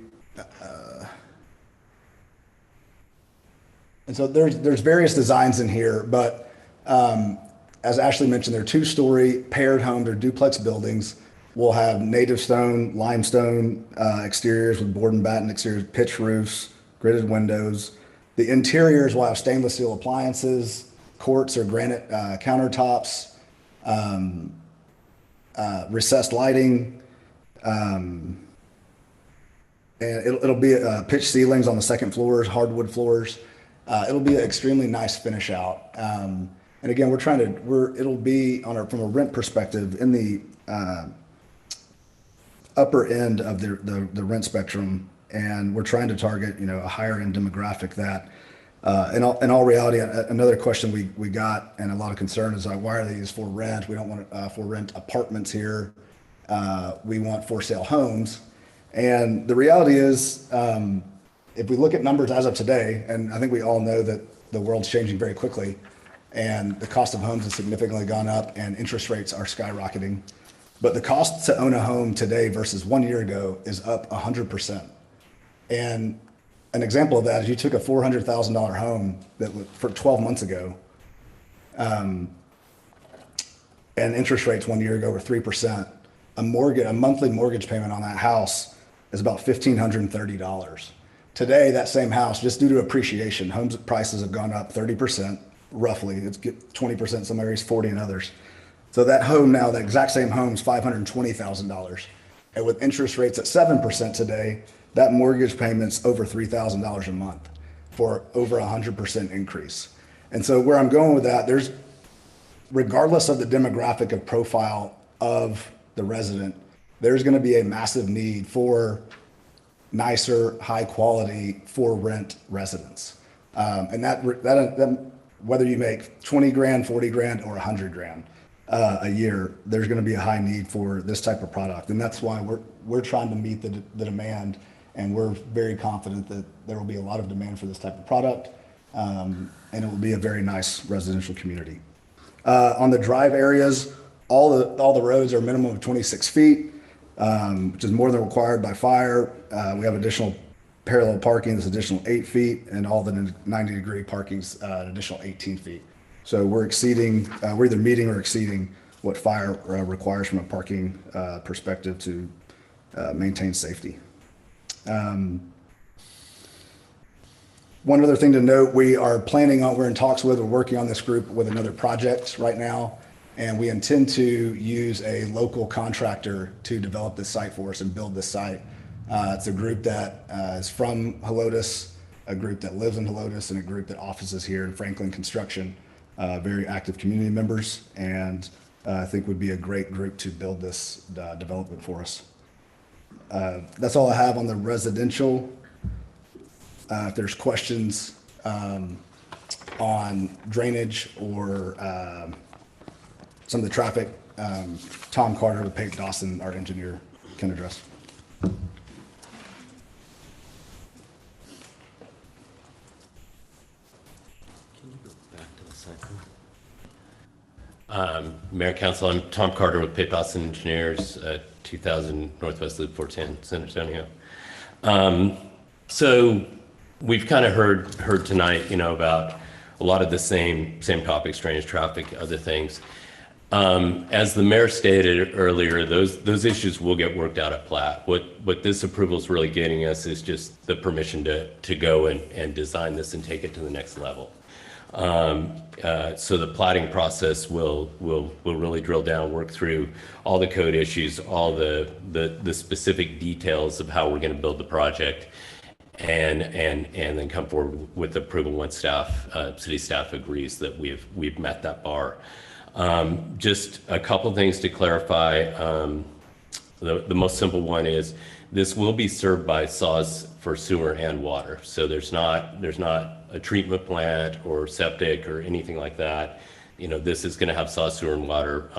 and so there's various designs in here, but as Ashley mentioned, they're 2-story paired homes, they're duplex buildings. We'll have native stone, limestone exteriors with board and batten exteriors, pitch roofs, gridded windows. The interiors will have stainless steel appliances, quartz or granite countertops, recessed lighting, and it'll be pitch ceilings on the second floors, hardwood floors. It'll be an extremely nice finish out. And again, it'll be from a rent perspective in the upper end of the rent spectrum, and we're trying to target a higher end demographic that. In all reality, another question we got and a lot of concern is why are these for rent? We don't want for rent apartments here. We want for sale homes. And the reality is, if we look at numbers as of today, and I think we all know that the world's changing very quickly, and the cost of homes has significantly gone up, and interest rates are skyrocketing. But the cost to own a home today versus 1 year ago is up 100%. And an example of that is you took a $400,000 home for 12 months ago, and interest rates 1 year ago were 3%. A monthly mortgage payment on that house is about $1,530. Today, that same house, just due to appreciation, homes prices have gone up 30%, roughly. It's 20% in some areas, 40% in others. So that home now, that exact same home is $520,000. And with interest rates at 7% today, that mortgage payment's over $3,000 a month for over 100% increase. And so where I'm going with that, regardless of the demographic of profile of the resident, there's going to be a massive need for nicer, high quality for rent residents. And that whether you make 20 grand, 40 grand, or 100 grand a year, there's going to be a high need for this type of product. And that's why we're trying to meet the demand. And we're very confident that there will be a lot of demand for this type of product, and it will be a very nice residential community. On the drive areas, all the roads are a minimum of 26 feet, which is more than required by fire. We have additional parallel parking that's additional 8 feet, and all the 90-degree parking's an additional 18 feet. So we're either meeting or exceeding what fire requires from a parking perspective to maintain safety. One other thing to note, we're in talks we're working on this group with another project right now, and we intend to use a local contractor to develop this site for us and build this site. It's a group that is from Helotes, a group that lives in Helotes, and a group that offices here in Franklin Construction, very active community members, and I think would be a great group to build this development for us. That's all I have on the residential. If there's questions on drainage or some of the traffic, Tom Carter with Pate Dawson, our engineer, can address.
Mayor, Council, I'm Tom Carter with Pate Dawson Engineers, 2000 Northwest Loop 410, San Antonio. So we've kind of heard tonight, about a lot of the same topics, drainage, traffic, other things. As the mayor stated earlier, those issues will get worked out at plat. What this approval is really getting us is just the permission to go and design this and take it to the next level. So the platting process will really drill down, work through all the code issues, all the specific details of how we're going to build the project, and then come forward with approval once city staff agrees that we've met that bar. Just a couple things to clarify. The most simple one is this will be served by saws for sewer and water. So there's not a treatment plant or septic or anything like that. This is going to have saw, sewer, and water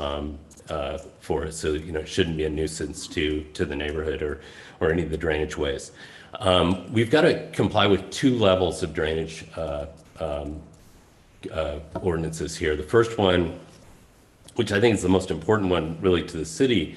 for it. So, it shouldn't be a nuisance to the neighborhood or any of the drainage ways. We've got to comply with 2 levels of drainage ordinances here. The first one, which I think is the most important one really to the city,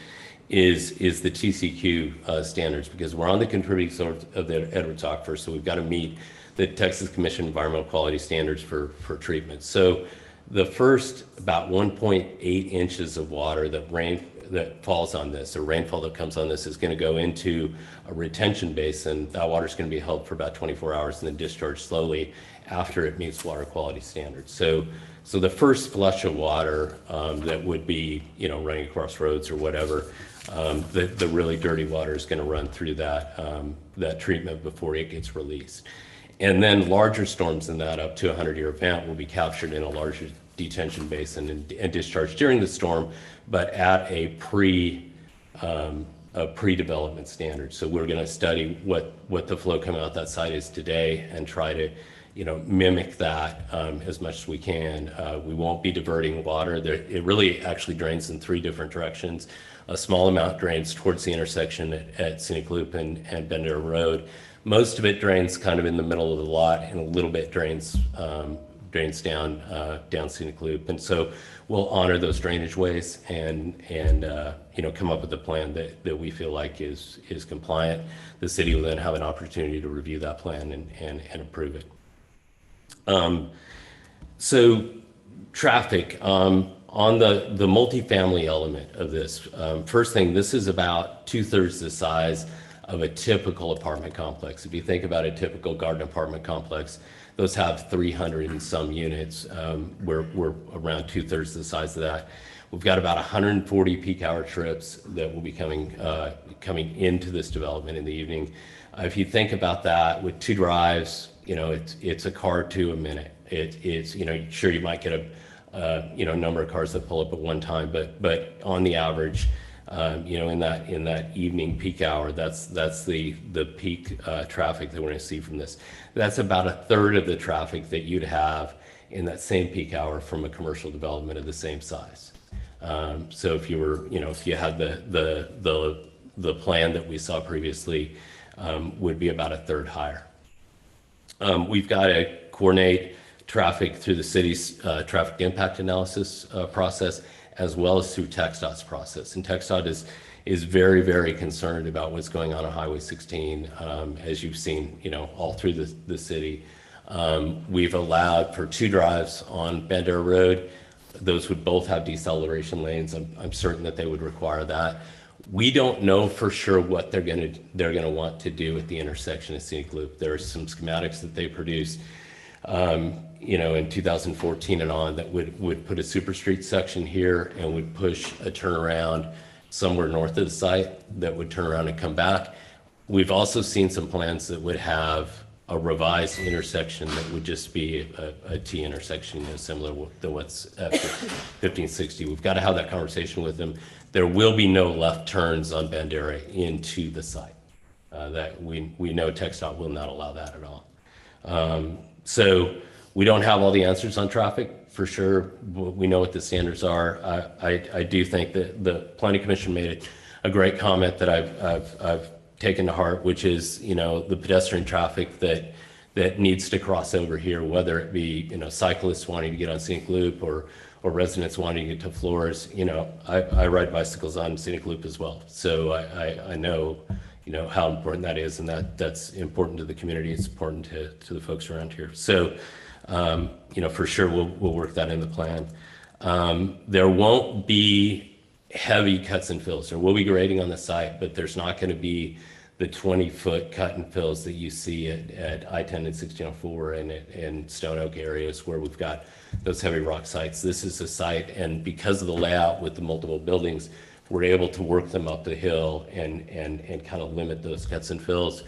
is the TCQ standards, because we're on the contributing source of the Edwards Aquifer, so we've got to meet the Texas Commission Environmental Quality Standards for treatment. So the first about 1.8 inches of water that falls on this, or rainfall that comes on this, is going to go into a retention basin. That water is going to be held for about 24 hours and then discharged slowly after it meets water quality standards. So the first flush of water that would be, running across roads or whatever, the really dirty water is going to run through that treatment before it gets released. And then larger storms than that, up to a 100-year event, will be captured in a larger detention basin and discharged during the storm, but at a pre-development standard. So we're going to study what the flow coming out that site is today and try to mimic that as much as we can. We won't be diverting water. It really actually drains in 3 different directions. A small amount drains towards the intersection at Scenic Loop and Bender Road. Most of it drains kind of in the middle of the lot, and a little bit drains down Scenic Loop. And so we'll honor those drainage ways and come up with a plan that we feel like is compliant. The city will then have an opportunity to review that plan and approve it. So traffic, on the multifamily element of this, first thing, this is about 2/3 the size of a typical apartment complex. If you think about a typical garden apartment complex, those have 300 and some units. We're around 2/3 the size of that. We've got about 140 peak hour trips that will be coming into this development in the evening. If you think about that with 2 drives, it's a car to a minute. It's sure, you might get a number of cars that pull up at one time, but on the average, in that evening peak hour, that's the peak traffic that we're going to see from this. That's about 1/3 of the traffic that you'd have in that same peak hour from a commercial development of the same size. So if you were, if you had the plan that we saw previously, would be about 1/3 higher. We've got to coordinate traffic through the city's traffic impact analysis process, as well as through TxDOT's process. And TxDOT is very, very concerned about what's going on Highway 16, as you've seen, all through the city. We've allowed for 2 drives on Bender Road. Those would both have deceleration lanes. I'm certain that they would require that. We don't know for sure what they're gonna want to do at the intersection of Scenic Loop. There are some schematics that they produced, in 2014 and on, that would put a super street section here and would push a turnaround somewhere north of the site that would turn around and come back. We've also seen some plans that would have a revised intersection that would just be a T intersection, similar to what's at 1560. We've got to have that conversation with them. There will be no left turns on Bandera into the site. That we know TxDOT will not allow that at all. So we don't have all the answers on traffic for sure. We know what the standards are. I do think that the Planning Commission made a great comment that I've taken to heart, which is, the pedestrian traffic that needs to cross over here, whether it be, cyclists wanting to get on Scenic Loop or residents wanting to get to Flores. I ride bicycles on Scenic Loop as well. So I know, how important that is, and that's important to the community. It's important to the folks around here. So, for sure, we'll work that in the plan. There won't be heavy cuts and fills. There will be grading on the site, but there's not going to be the 20-foot cut and fills that you see at I-10 and 1604 and in Stone Oak areas where we've got those heavy rock sites. This is a site, and because of the layout with the multiple buildings, we're able to work them up the hill and kind of limit those cuts and fills.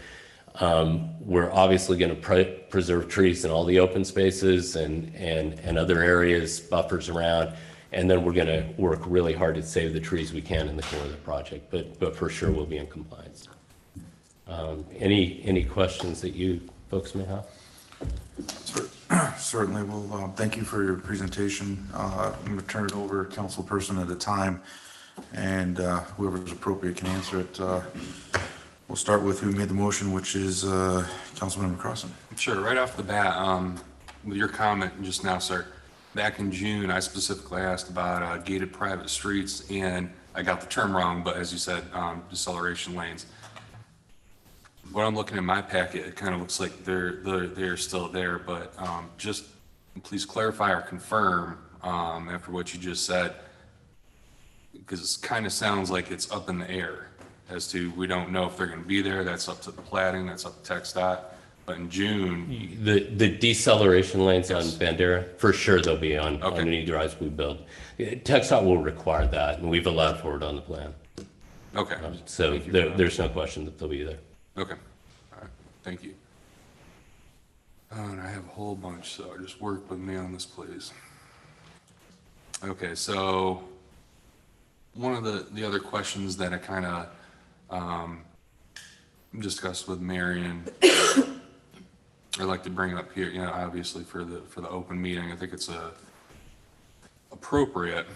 We're obviously going to preserve trees in all the open spaces and other areas, buffers around, and then we're going to work really hard to save the trees we can in the core of the project, but for sure we'll be in compliance. Any questions that you folks may have?
Certainly. Well, thank you for your presentation. I'm going to turn it over councilperson at a time. and whoever's appropriate can answer it. We'll start with who made the motion, which is Councilmember Crossan.
Sure, right off the bat, with your comment just now, sir, back in June, I specifically asked about gated private streets, and I got the term wrong, but as you said, deceleration lanes. When I'm looking at my packet, it kind of looks like they're still there, but just please clarify or confirm after what you just said, because it kind of sounds like it's up in the air as to, we don't know if they're going to be there. That's up to the plating, that's up to TxDOT. But in June,
The deceleration lanes on Bandera, for sure they'll be on any drives we build. TxDOT will require that, and we've allowed for it on the plan.
okay.
So there's no question that they'll be there.
Okay, all right, thank you. And I have a whole bunch, so just work with me on this, please. Okay, so one of the other questions that I kind of discussed with Marion, I'd like to bring up here, you know, obviously for the open meeting, I think it's appropriate,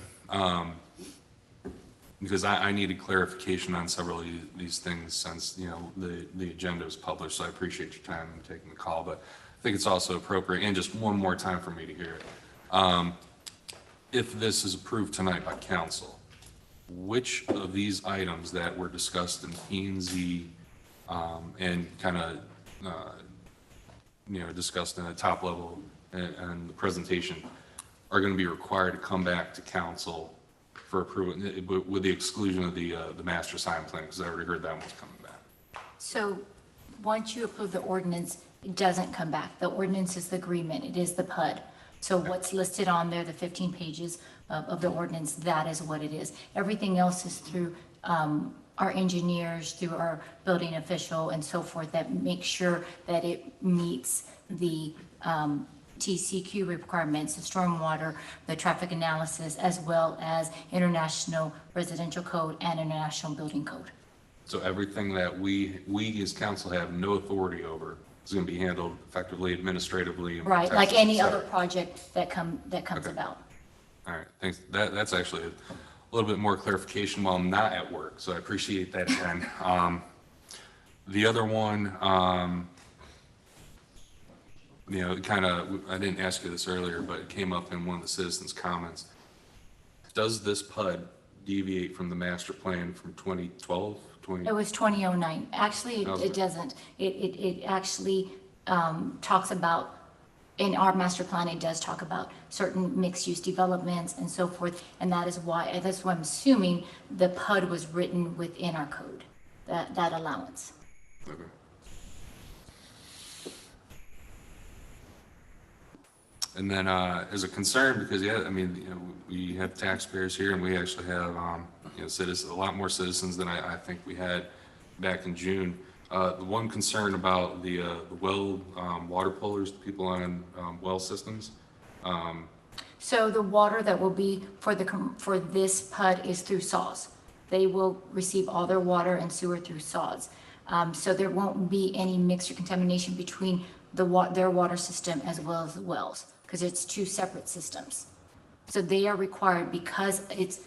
because I needed clarification on several of these things since, you know, the agenda was published, so I appreciate your time in taking the call, but I think it's also appropriate, and just one more time for me to hear it. If this is approved tonight by council, which of these items that were discussed in P&Z and kind of, you know, discussed in a top level and the presentation are going to be required to come back to council for approval, with the exclusion of the master sign plan, because I already heard that one's coming back.
So once you approve the ordinance, it doesn't come back. The ordinance is the agreement, it is the PUD. So what's listed on there, the 15 pages of the ordinance, that is what it is. Everything else is through our engineers, through our building official and so forth, that make sure that it meets the TCQ requirements, the stormwater, the traffic analysis, as well as International Residential Code and International Building Code.
So everything that we as council have no authority over is going to be handled effectively administratively.
Right, like any
Sorry.
other project that comes
Okay.
about.
All right, thanks. That's actually a little bit more clarification while I'm not at work, so I appreciate that, Jen. The other one, you know, kind of, I didn't ask you this earlier, but it came up in one of the citizens' comments. Does this PUD deviate from the master plan from 2012,
It was 2009. Actually,
Okay.
it doesn't. It actually talks about, in our master plan, it does talk about certain mixed-use developments and so forth, and that's why I'm assuming the PUD was written within our code, that allowance.
Okay. And then as a concern, because yeah, I mean, you know, we have taxpayers here, and we actually have you know, citizens, a lot more citizens than I think we had back in June. The one concern about the well water pullers, people on well systems.
So the water that will be for this PUD is through SAW. They will receive all their water and sewer through SAW. So there won't be any mixture contamination between their water system as well as the wells, because it's two separate systems. So they are required, because it's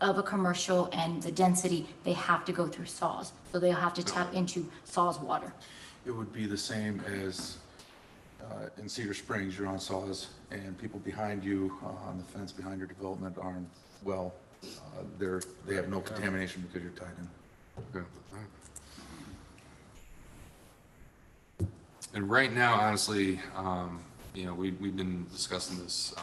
of a commercial and the density, they have to go through SAW. So they'll have to tap into SAW water.
It would be the same as in Cedar Springs, you're on saws, and people behind you on the fence behind your development aren't, well, they have no contamination because you're tied in.
Okay. And right now, honestly, you know, we've been discussing this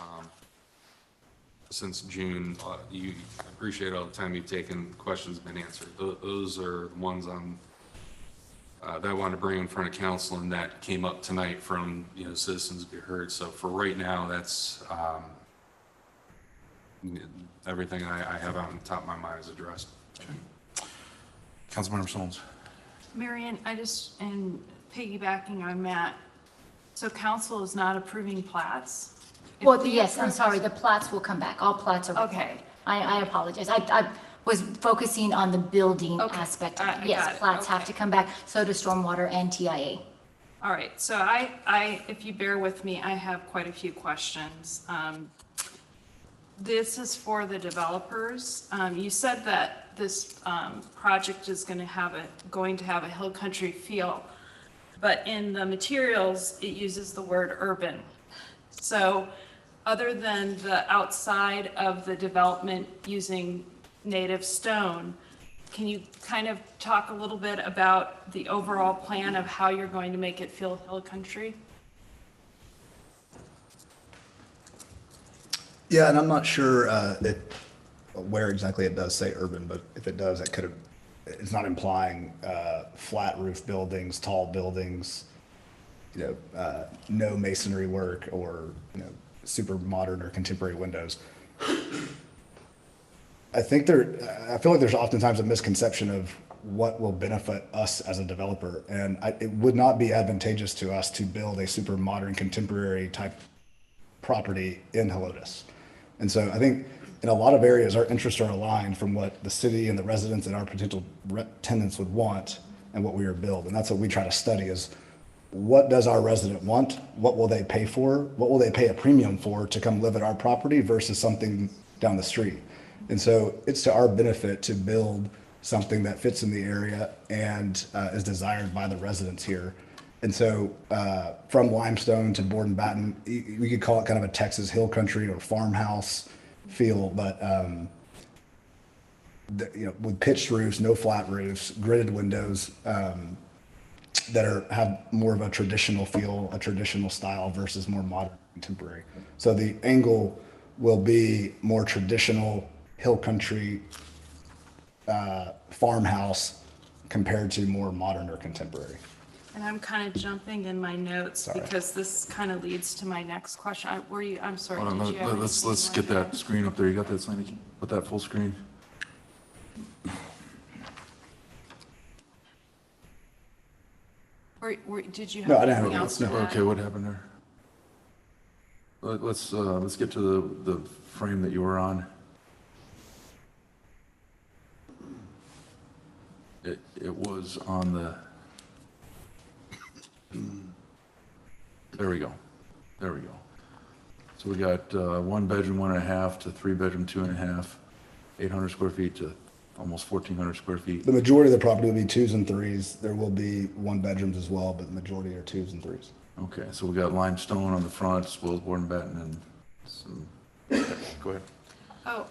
since June. You appreciate all the time you've taken, questions have been answered. Those are the ones that I wanted to bring in front of council, and that came up tonight from, you know, citizens to be heard. So for right now, that's everything I have on the top of my mind is addressed.
Okay. Councilmember Solms.
Marion, and piggybacking on Matt, so council is not approving plats? If
Well,
we
yes, I'm
approve-
sorry, the plats will come back. All plats are required.
Okay.
I apologize. I was focusing on the building
Okay.
aspect.
I got
Yes,
it.
plats have
Okay.
to come back, so do stormwater and TIA.
All right, so if you bear with me, I have quite a few questions. This is for the developers. You said that this project is going to have a hill country feel, but in the materials, it uses the word urban. So other than the outside of the development using native stone, can you kind of talk a little bit about the overall plan of how you're going to make it feel hill country?
Yeah, and I'm not sure where exactly it does say urban, but if it does, it's not implying flat roof buildings, tall buildings, no masonry work or, super modern or contemporary windows. I feel like there's oftentimes a misconception of what will benefit us as a developer. And it would not be advantageous to us to build a super modern contemporary type property in Helotes. And so I think in a lot of areas, our interests are aligned from what the city and the residents and our potential tenants would want and what we are build. And that's what we try to study is what does our resident want? What will they pay for? What will they pay a premium for to come live at our property versus something down the street? And so it's to our benefit to build something that fits in the area and is desired by the residents here. And so from limestone to board and batten, we could call it kind of a Texas hill country or farmhouse feel, but with pitched roofs, no flat roofs, gridded windows that have more of a traditional feel, a traditional style versus more modern contemporary. So the angle will be more traditional hill country farmhouse compared to more modern or contemporary.
And I'm kind of jumping in my notes because this kind of leads to my next question. I'm sorry.
Hold on,
did you have
let's
anything
get
you wanted
that screen up there. You got that, Sandy? Put that full screen.
Did you have
No, I didn't have
anything else to add?
Okay, what happened there? Let's get to the frame that you were on. It was on the, there we go. There we go. So we got 1 bedroom, 1.5 to 3 bedroom, 2.5, 800 square feet to almost 1,400 square feet.
The majority of the property will be 2s and 3s. There will be 1 bedrooms as well, but the majority are 2s and 3s.
Okay, so we got limestone on the front, spoiled board and batten, and some, go ahead.
Oh,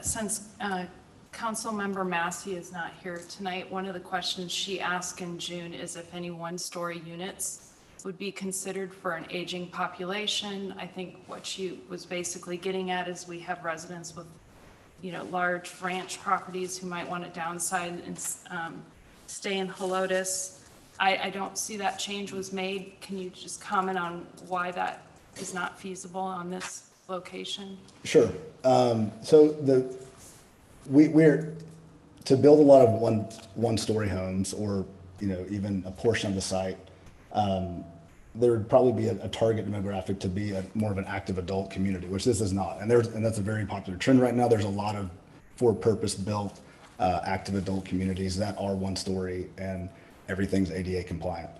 since Councilmember Massey is not here tonight, one of the questions she asked in June is if any one-story units would be considered for an aging population. I think what she was basically getting at is we have residents with, large ranch properties who might want to downside and stay in Helotes. I don't see that change was made. Can you just comment on why that is not feasible on this location?
Sure. So we're to build a lot of one-story homes or, even a portion of the site, there would probably be a target demographic to be more of an active adult community, which this is not. And that's a very popular trend right now. There's a lot of for-purpose built active adult communities that are one-story and everything's ADA compliant.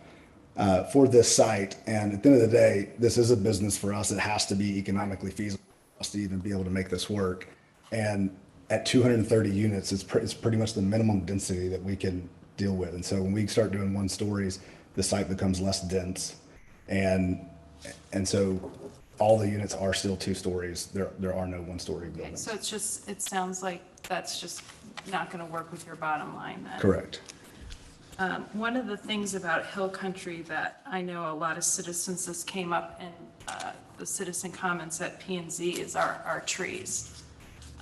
For this site, and at the end of the day, this is a business for us. It has to be economically feasible for us to even be able to make this work. And at 230 units, it's pretty much the minimum density that we can deal with. And so when we start doing 1 stories, the site becomes less dense. And so all the units are still 2 stories. There are no 1-story buildings.
So it sounds like that's just not going to work with your bottom line then.
Correct.
One of the things about hill country that I know a lot of citizens, this came up in the citizen comments at P&Z, is our trees,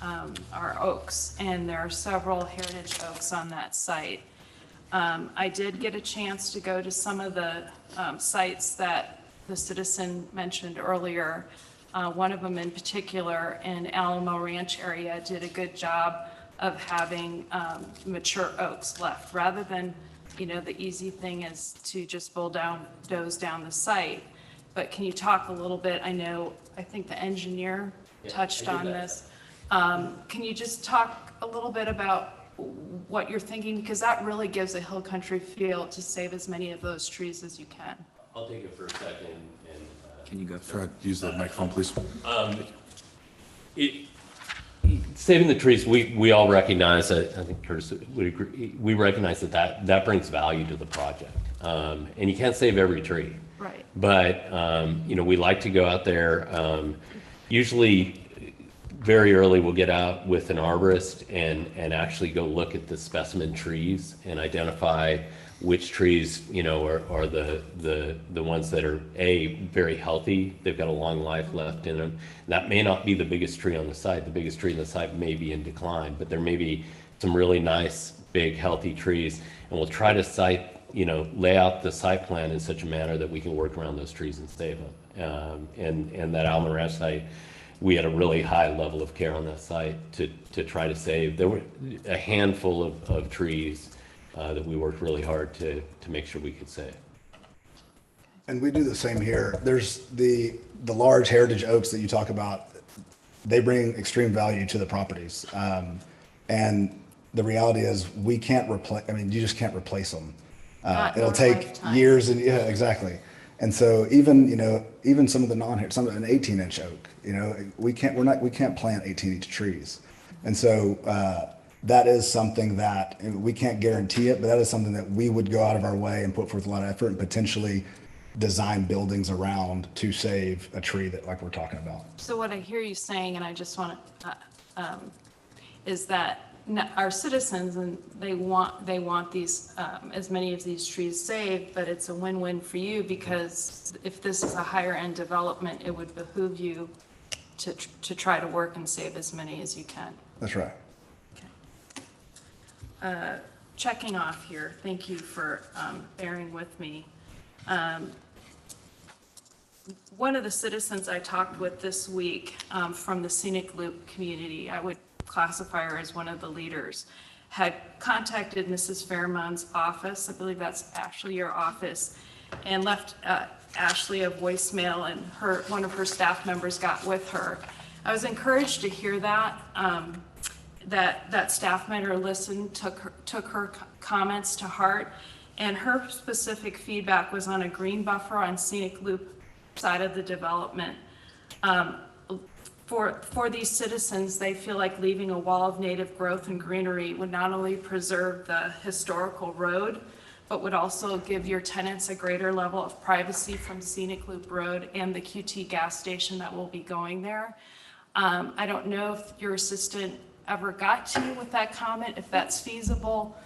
our oaks. And there are several heritage oaks on that site. I did get a chance to go to some of the sites that the citizen mentioned earlier. One of them in particular in Alamo Ranch area did a good job of having mature oaks left rather than, the easy thing is to just bulldoze down the site. But can you talk a little bit? I think the engineer touched on this. Can you just talk a little bit about what you're thinking? Because that really gives a hill country feel to save as many of those trees as you can.
I'll take it for a second and.
Can you try to use the microphone, please?
Saving the trees, we all recognize, I think Curtis would agree, we recognize that brings value to the project. And you can't save every tree.
Right.
But, we like to go out there, usually very early we'll get out with an arborist and actually go look at the specimen trees and identify which trees, are the ones that are very healthy. They've got a long life left in them. That may not be the biggest tree on the site. The biggest tree on the site may be in decline, but there may be some really nice, big, healthy trees. And we'll try to lay out the site plan in such a manner that we can work around those trees and save them. And that Almond Ranch site, we had a really high level of care on that site to try to save. There were a handful of trees that we worked really hard to make sure we could save.
And we do the same here. There's the large heritage oaks that you talk about. They bring extreme value to the properties. And the reality is we can't replace, you just can't replace them. It'll take years and yeah, exactly. And so even some of the an 18-inch oak, we can't plant 18-inch trees. And so, that is something that we can't guarantee it, but that is something that we would go out of our way and put forth a lot of effort and potentially design buildings around to save a tree that like we're talking about.
So what I hear you saying, and I just want to, is that our citizens, and they want these, as many of these trees saved, but it's a win-win for you because if this is a higher end development, it would behoove you to try to work and save as many as you can.
That's right.
Checking off here, thank you for bearing with me. One of the citizens I talked with this week from the Scenic Loop community, I would classify her as one of the leaders, had contacted Mrs. Fairmont's office, I believe that's Ashley, your office, and left Ashley a voicemail, and one of her staff members got with her. I was encouraged to hear that. That staff member listened, took her comments to heart, and her specific feedback was on a green buffer on Scenic Loop side of the development. For these citizens, they feel like leaving a wall of native growth and greenery would not only preserve the historical road, but would also give your tenants a greater level of privacy from Scenic Loop Road and the QT gas station that will be going there. I don't know if your assistant ever got to you with that comment, if that's feasible.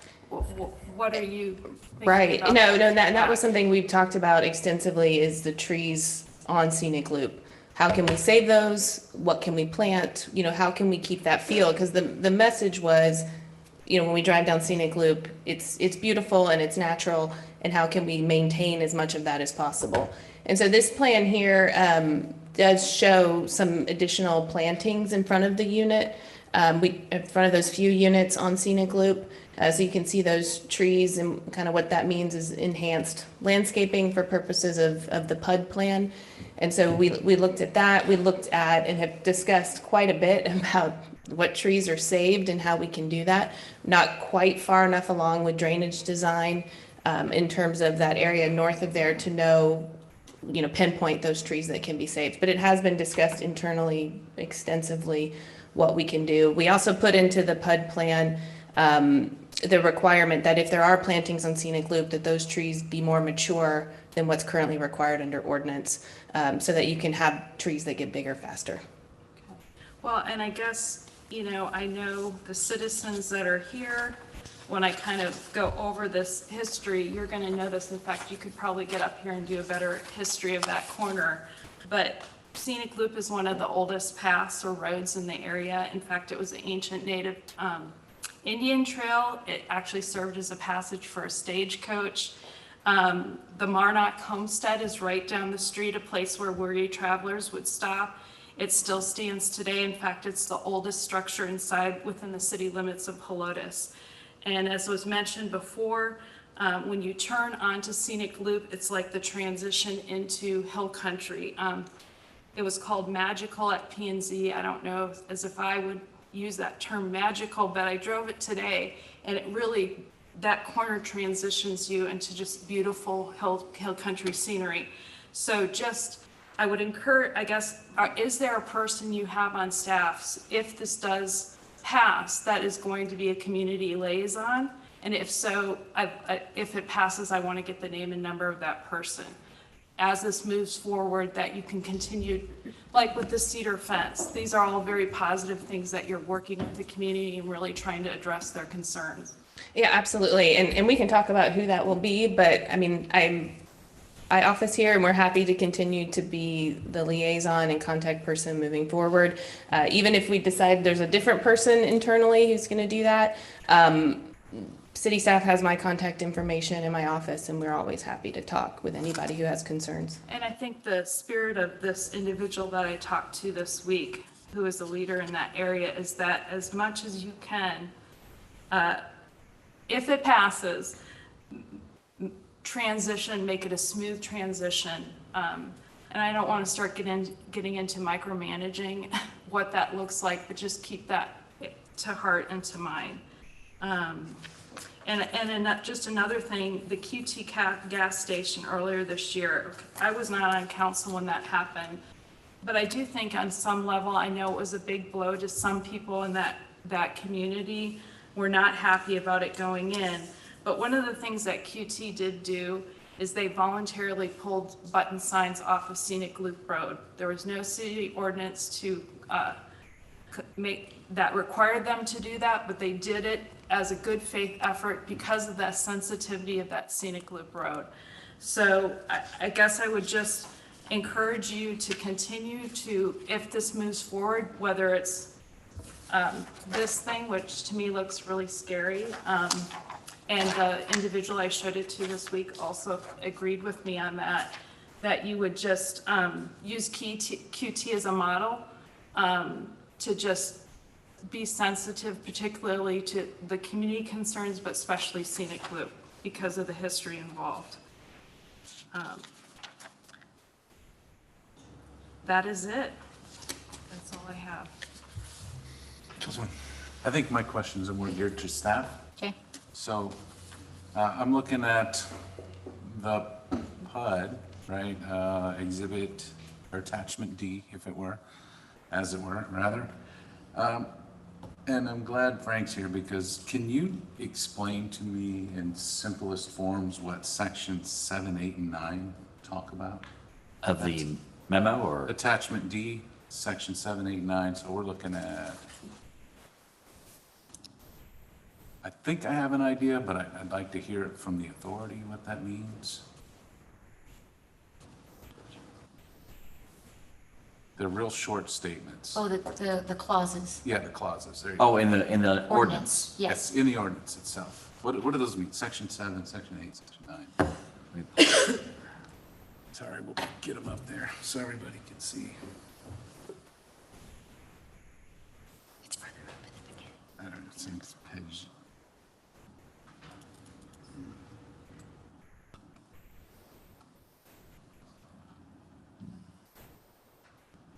What are you thinking
Right.
about
No, that was something we've talked about extensively is the trees on Scenic Loop. How can we save those? What can we plant? How can we keep that feel? Because the message was, when we drive down Scenic Loop, it's beautiful and it's natural, and how can we maintain as much of that as possible? And so this plan here does show some additional plantings in front of the unit, in front of those few units on Scenic Loop. So you can see those trees, and kind of what that means is enhanced landscaping for purposes of the PUD plan. And so we looked at that. We looked at and have discussed quite a bit about what trees are saved and how we can do that. Not quite far enough along with drainage design in terms of that area north of there to know, pinpoint those trees that can be saved. But it has been discussed internally extensively what we can do. We also put into the PUD plan the requirement that if there are plantings on Scenic Loop, that those trees be more mature than what's currently required under ordinance, so that you can have trees that get bigger faster.
Well, and I guess, I know the citizens that are here, when I kind of go over this history, you're going to notice, in fact, you could probably get up here and do a better history of that corner. But Scenic Loop is one of the oldest paths or roads in the area. In fact, it was an ancient native Indian trail. It actually served as a passage for a stagecoach. The Marnock Homestead is right down the street, a place where weary travelers would stop. It still stands today. In fact, it's the oldest structure within the city limits of Helotes. And as was mentioned before, when you turn onto Scenic Loop, it's like the transition into hill country. It was called magical at P&Z. I don't know as if I would use that term magical, but I drove it today, and it really, that corner transitions you into just beautiful hill country scenery. So just I would encourage, I guess, is there a person you have on staff, if this does pass, that is going to be a community liaison? And if so, if it passes, I want to get the name and number of that person. As this moves forward, that you can continue, like with the cedar fence, these are all very positive things that you're working with the community and really trying to address their concerns.
Yeah, absolutely. And we can talk about who that will be, but I mean, I office here and we're happy to continue to be the liaison and contact person moving forward. Even if we decide there's a different person internally who's going to do that, city staff has my contact information in my office, and we're always happy to talk with anybody who has concerns.
And I think the spirit of this individual that I talked to this week, who is a leader in that area, is that as much as you can, if it passes, transition, make it a smooth transition. And I don't want to start getting into micromanaging what that looks like, but just keep that to heart and to mind. And just another thing, the QT gas station earlier this year, I was not on council when that happened, but I do think on some level, I know it was a big blow to some people in that community. We're not happy about it going in. But one of the things that QT did do is they voluntarily pulled button signs off of Scenic Loop Road. There was no city ordinance to make that required them to do that, but they did it as a good faith effort because of that sensitivity of that Scenic Loop Road. So I guess I would just encourage you to continue to, if this moves forward, whether it's this thing, which to me looks really scary, and the individual I showed it to this week also agreed with me on that you would just use QT as a model to just be sensitive, particularly to the community concerns, but especially Scenic Loop because of the history involved. That is it. That's all I have.
I think my questions are more geared to staff.
Okay.
So I'm looking at the PUD, right? Exhibit or attachment D, if it were, as it were, rather. And I'm glad Frank's here because can you explain to me in simplest forms what sections 7, 8, and 9 talk about?
Of the memo or?
Attachment D, section 7, 8, and 9. So we're looking at, I think I have an idea, but I'd like to hear it from the authority what that means. They're real short statements.
Oh, the clauses.
Yeah, the clauses. There you
Oh,
go.
in the ordinance.
Yes.
In the ordinance itself. What do those mean? Section 7, section 8, section 9. Sorry, we'll get them up there so everybody can see.
It's further up in the beginning.
I don't know, it's in page.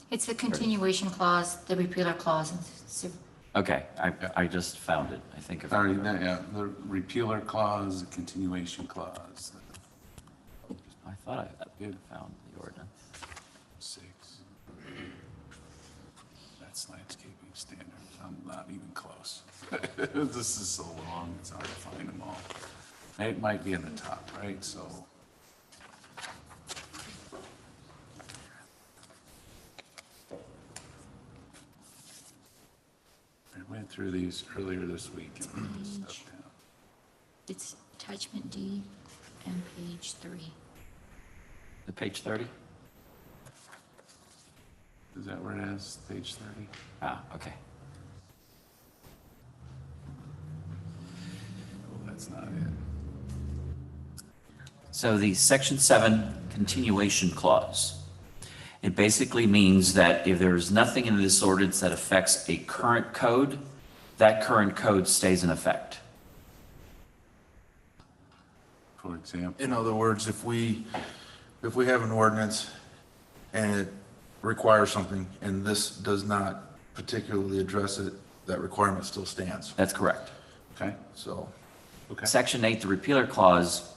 It's the continuation clause, the repealer clause, and
Okay, I just found it, I think.
Sorry, yeah, the repealer clause, the continuation clause.
I thought I found the ordinance.
6. That's landscaping standards. I'm not even close. This is so long, it's hard to find them all. It might be in the top, right? So. I went through these earlier this week and wrote this stuff down.
it's attachment D and page 3.
The page 30?
Is that where it is? Page 30?
Ah, okay.
Oh, that's not it.
So the section 7 continuation clause, it basically means that if there is nothing in this ordinance that affects a current code, that current code stays in effect.
For example.
In other words, if we have an ordinance and it requires something and this does not particularly address it, that requirement still stands.
That's correct.
Okay, so, okay.
Section 8, the repealer clause,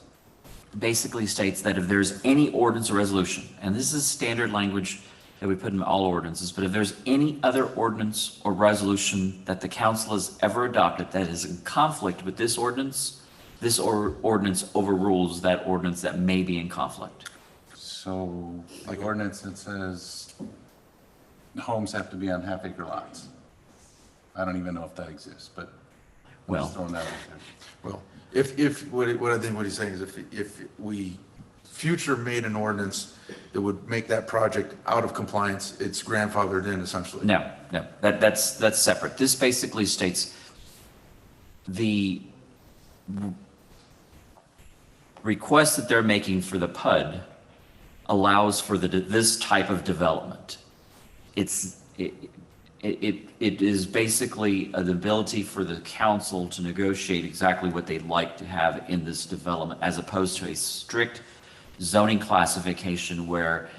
basically states that if there's any ordinance or resolution, and this is standard language that we put in all ordinances, but if there's any other ordinance or resolution that the council has ever adopted that is in conflict with this ordinance, ordinance overrules that ordinance that may be in conflict.
So, like ordinance that says homes have to be on half-acre lots. I don't even know if that exists, but I'm just throwing that out there.
Well, what I think what he's saying is if we future made an ordinance that would make that project out of compliance, it's grandfathered in essentially.
No, that's separate. This basically states the request that they're making for the PUD allows for this type of development. It is basically the ability for the council to negotiate exactly what they'd like to have in this development, as opposed to a strict zoning classification where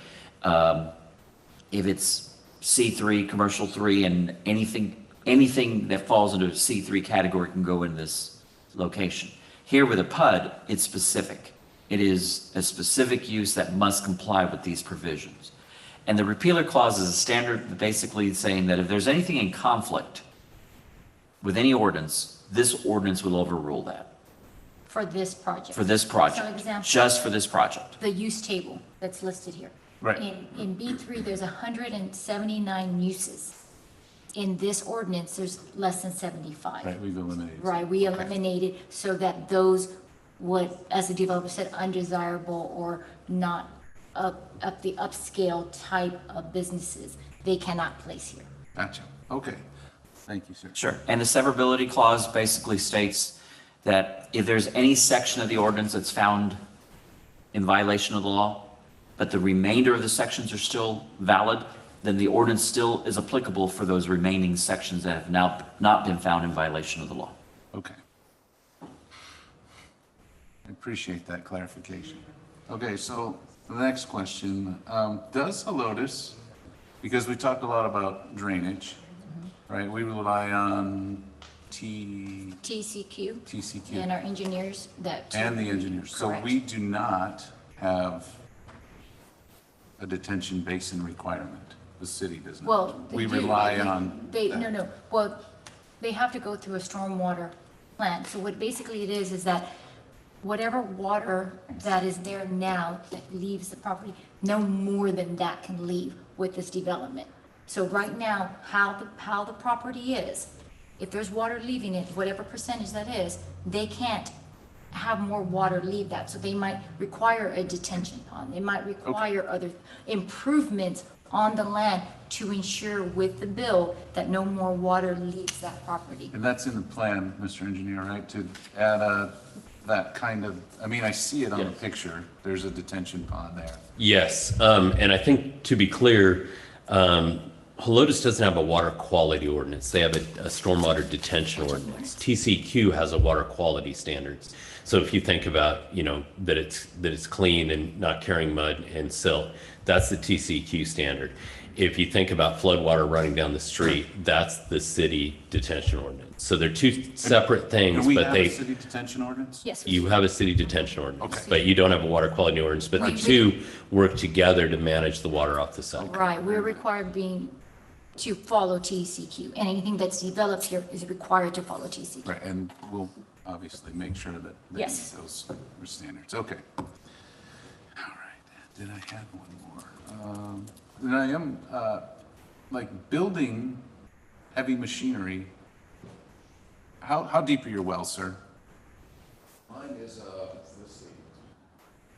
if it's C3, commercial 3, and anything that falls into a C3 category can go in this location. Here with a PUD, it's specific. It is a specific use that must comply with these provisions. And the repealer clause is a standard basically saying that if there's anything in conflict with any ordinance, this ordinance will overrule that.
For this project.
For this project.
So example,
Just for this project.
the use table that's listed here.
Right.
In B3, there's 179 uses. In this ordinance, there's less than 75.
Right, we've eliminated.
Right, we eliminated so that those would, as the developer said, undesirable or not up the upscale type of businesses, they cannot place here.
Gotcha. Okay. Thank you, sir.
Sure. And the severability clause basically states that if there's any section of the ordinance that's found in violation of the law, but the remainder of the sections are still valid, then the ordinance still is applicable for those remaining sections that have now not been found in violation of the law.
Okay. I appreciate that clarification. Okay, so the next question, does Helotes, because we talked a lot about drainage, right? We rely on
TCQ.
TCQ.
And our engineers that.
And the engineers. So
Correct.
we do not have a detention basin requirement. The city does not.
Well.
We
they do.
rely on.
No, no. Well, they have to go through a stormwater plan. So what basically it is that whatever water that is there now that leaves the property, no more than that can leave with this development. So right now, how the property is, if there's water leaving it, whatever percentage that is, they can't have more water leave that. So they might require a detention pond. They might require other improvements on the land to ensure with the bill that no more water leaves that property.
And that's in the plan, Mr. Engineer, right? To add that kind of, I mean, I see it on the picture. There's a detention pond there.
Yes, and I think to be clear, Helotes doesn't have a water quality ordinance. They have a stormwater detention ordinance. TCQ has a water quality standards. So if you think about, that it's clean and not carrying mud and silt, that's the TCQ standard. If you think about floodwater running down the street, that's the city detention ordinance. So they're two separate things,
And we
but
have
they.
a city detention ordinance?
Yes.
You have a city detention ordinance,
Okay.
but you don't have a water quality ordinance, but the two work together to manage the water off the site.
Right, we're required to follow TCQ, and anything that's developed here is required to follow TCQ.
Right, and we'll obviously make sure that they meet
Yes.
those standards. Okay. All right, did I have one more? Then I am, building heavy machinery. How deep are your wells, sir?
Mine is, let's see,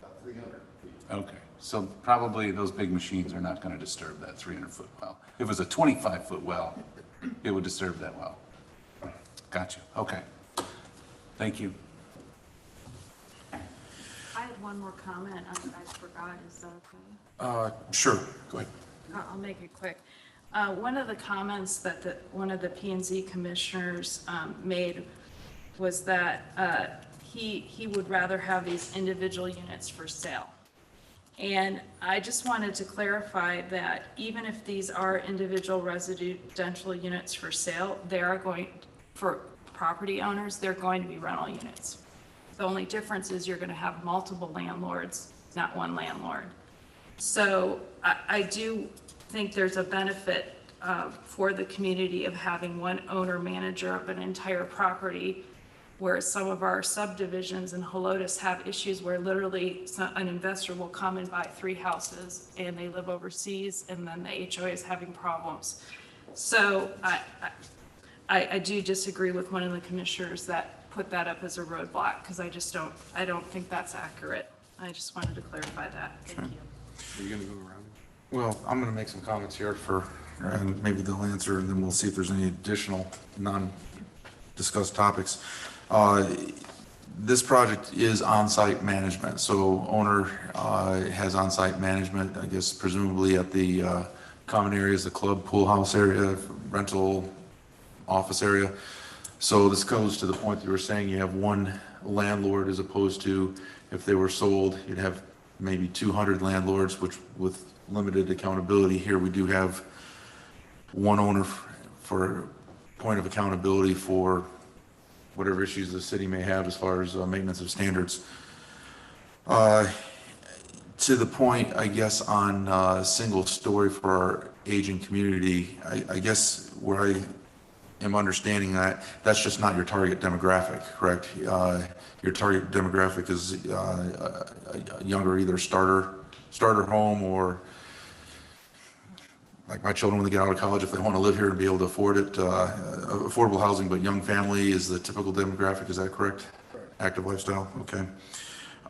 about 300 feet.
Okay, so probably those big machines are not gonna disturb that 300-foot well. If it was a 25-foot well, it would disturb that well. Gotcha, okay. Thank you.
I had one more comment I forgot. Is that okay?
Sure, go ahead.
I'll make it quick. One of the comments that one of the P&Z commissioners made was that he would rather have these individual units for sale. And I just wanted to clarify that even if these are individual residential units for sale, they are going, for property owners, they're going to be rental units. The only difference is you're going to have multiple landlords, not one landlord. So I do think there's a benefit for the community of having one owner manager of an entire property, whereas some of our subdivisions in Helotes have issues where literally an investor will come and buy 3 houses and they live overseas, and then the HOA is having problems. So I do disagree with one of the commissioners that put that up as a roadblock, because I don't think that's accurate. I just wanted to clarify that. Thank you.
Are you going to go around?
Well, I'm going to make some comments here and maybe they'll answer, and then we'll see if there's any additional non-discussed topics. This project is on-site management, so owner has on-site management, I guess presumably at the common areas, the club, pool house area, rental office area. So this goes to the point that you were saying, you have one landlord as opposed to, if they were sold, you'd have maybe 200 landlords, which with limited accountability. Here we do have one owner for point of accountability for whatever issues the city may have as far as maintenance of standards. To the point, I guess, on single story for our aging community, I guess where I am understanding that, that's just not your target demographic, correct? Your target demographic is a younger, either starter home, or like my children when they get out of college, if they want to live here and be able to afford it, affordable housing, but young family is the typical demographic, is that correct? Active lifestyle, okay.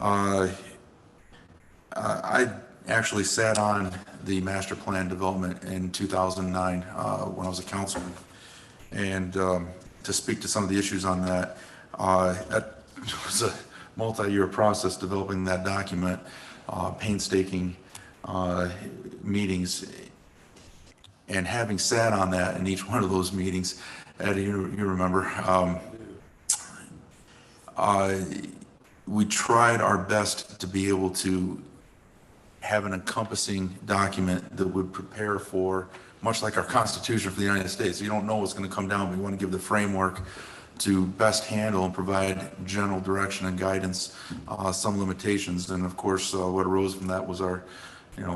I actually sat on the master plan development in 2009 when I was a councilman, and to speak to some of the issues on that, that was a multi-year process developing that document, painstaking meetings, and having sat on that in each one of those meetings, Eddie, you remember, we tried our best to be able to have an encompassing document that would prepare for, much like our Constitution for the United States. You don't know what's going to come down. We want to give the framework to best handle and provide general direction and guidance, some limitations. And of course, what arose from that was our,